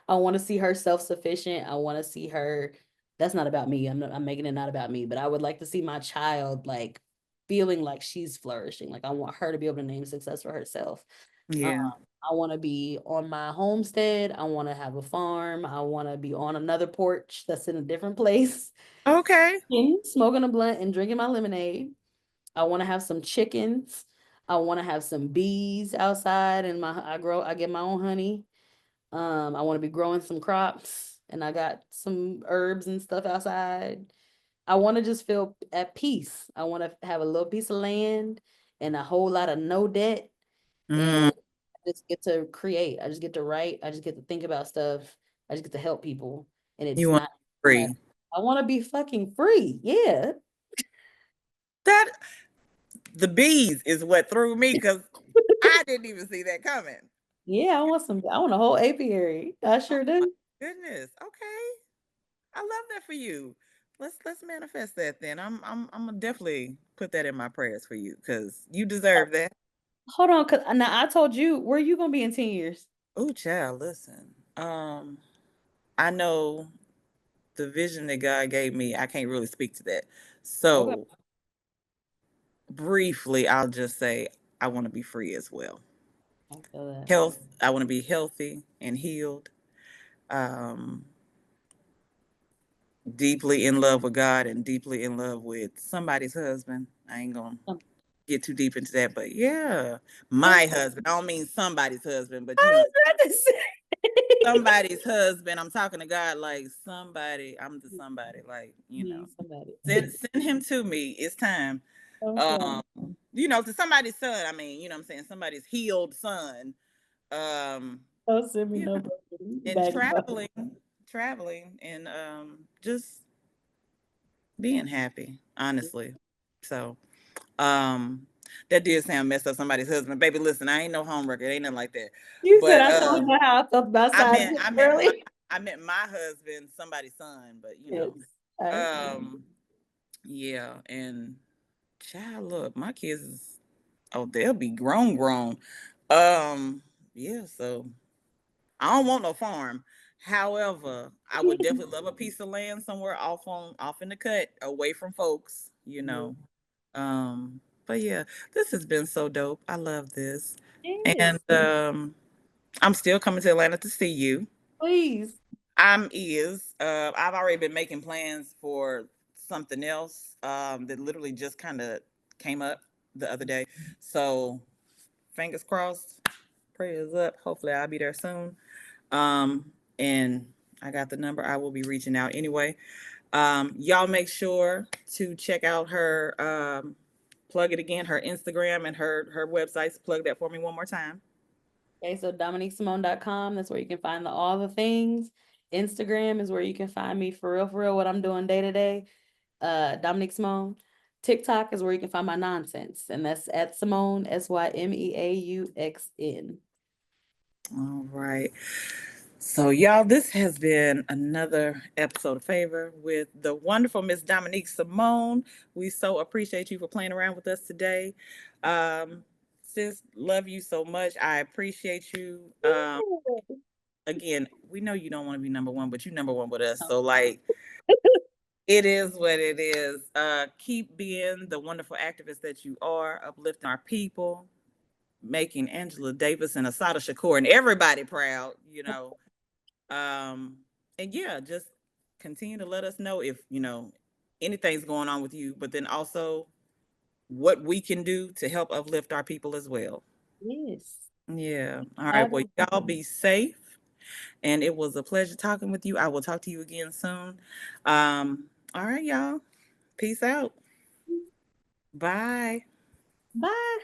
I want to see her self-sufficient. I want to see her. That's not about me. I'm making it not about me, but I would like to see my child like feeling like she's flourishing. Like I want her to be able to name success for herself. Um, Yeah. I want to be on my homestead. I want to have a farm. I want to be on another porch that's in a different place, Okay. smoking a blunt and drinking my lemonade. I want to have some chickens. I want to have some bees outside and I get my own honey. I want to be growing some crops and I got some herbs and stuff outside. I want to just feel at peace. I want to have a little piece of land and a whole lot of no debt Mm, and I just get to create. I just get to write. I just get to think about stuff. I just get to help people and you it's want not free. I want to be fucking free. Yeah. That the bees is what threw me because I didn't even see that coming. Yeah, I want some. I want a whole apiary. I Oh sure my do. goodness. Okay. I love that for you. Let's manifest that then. I'm gonna definitely put that in my prayers for you because you deserve that. Hold on, cause now I told you where you gonna be in 10 years. Oh, child, listen. I know the vision that God gave me. I can't really speak to that. Okay, So briefly, I'll just say I want to be free as well. I feel that. Health. I want to be healthy and healed. Um, Deeply in love with God and deeply in love with somebody's husband. I ain't gonna Um, get too deep into that, but yeah, I my husband. I don't mean somebody's husband, but you know, was about to say. somebody's husband. I'm talking to God like somebody. I'm the somebody. Like Need somebody. send him to me. It's time. Okay. Um, to somebody's son. I mean, I'm saying somebody's healed son. Um, Don't send me you no know, broken and bag of butter. traveling, and just being happy. Honestly, so um. That did sound messed up. Somebody's husband, baby. Listen, I ain't no homewrecker. It ain't nothing like that. You said But I told you how I felt about I side meant chick I meant my early. I meant my husband, somebody's son, but Yes, I see. yeah, and child, look, my kids they'll be grown. Um, yeah, so I don't want no farm. However, I would definitely love a piece of land somewhere off in the cut, away from folks. But yeah, this has been so dope. I love this. And Yes, I'm still coming to Atlanta to see you. please. I've already been making plans for something else that literally just kind of came up the other day. So fingers crossed, prayers up. Hopefully I'll be there soon. And I got the number. I will be reaching out anyway. Y'all make sure to check out her plug it again, her Instagram and her websites. Plug that for me one more time. Okay, so DomoniqueSymone.com. That's where you can find all the things. Instagram is where you can find me for real, what I'm doing day to day. Dominique Simone. TikTok is where you can find my nonsense, and that's at Simone SYMEAUXN. All right. So, y'all, this has been another episode of Favor with the wonderful Miss Dominique Simone. We so appreciate you for playing around with us today. Um, Sis, love you so much. I appreciate you. Again, we know you don't want to be number one, but you number one with us. So, like, it is what it is. Keep being the wonderful activist that you are, uplifting our people, making Angela Davis and Asada Shakur and everybody proud. Um, and yeah, just continue to let us know if anything's going on with you, but then also what we can do to help uplift our people as well. Yes. Yeah. All I right. Well, y'all be safe. And it was a pleasure talking with you. I will talk to you again soon. All right, y'all. Peace out. Bye. Bye.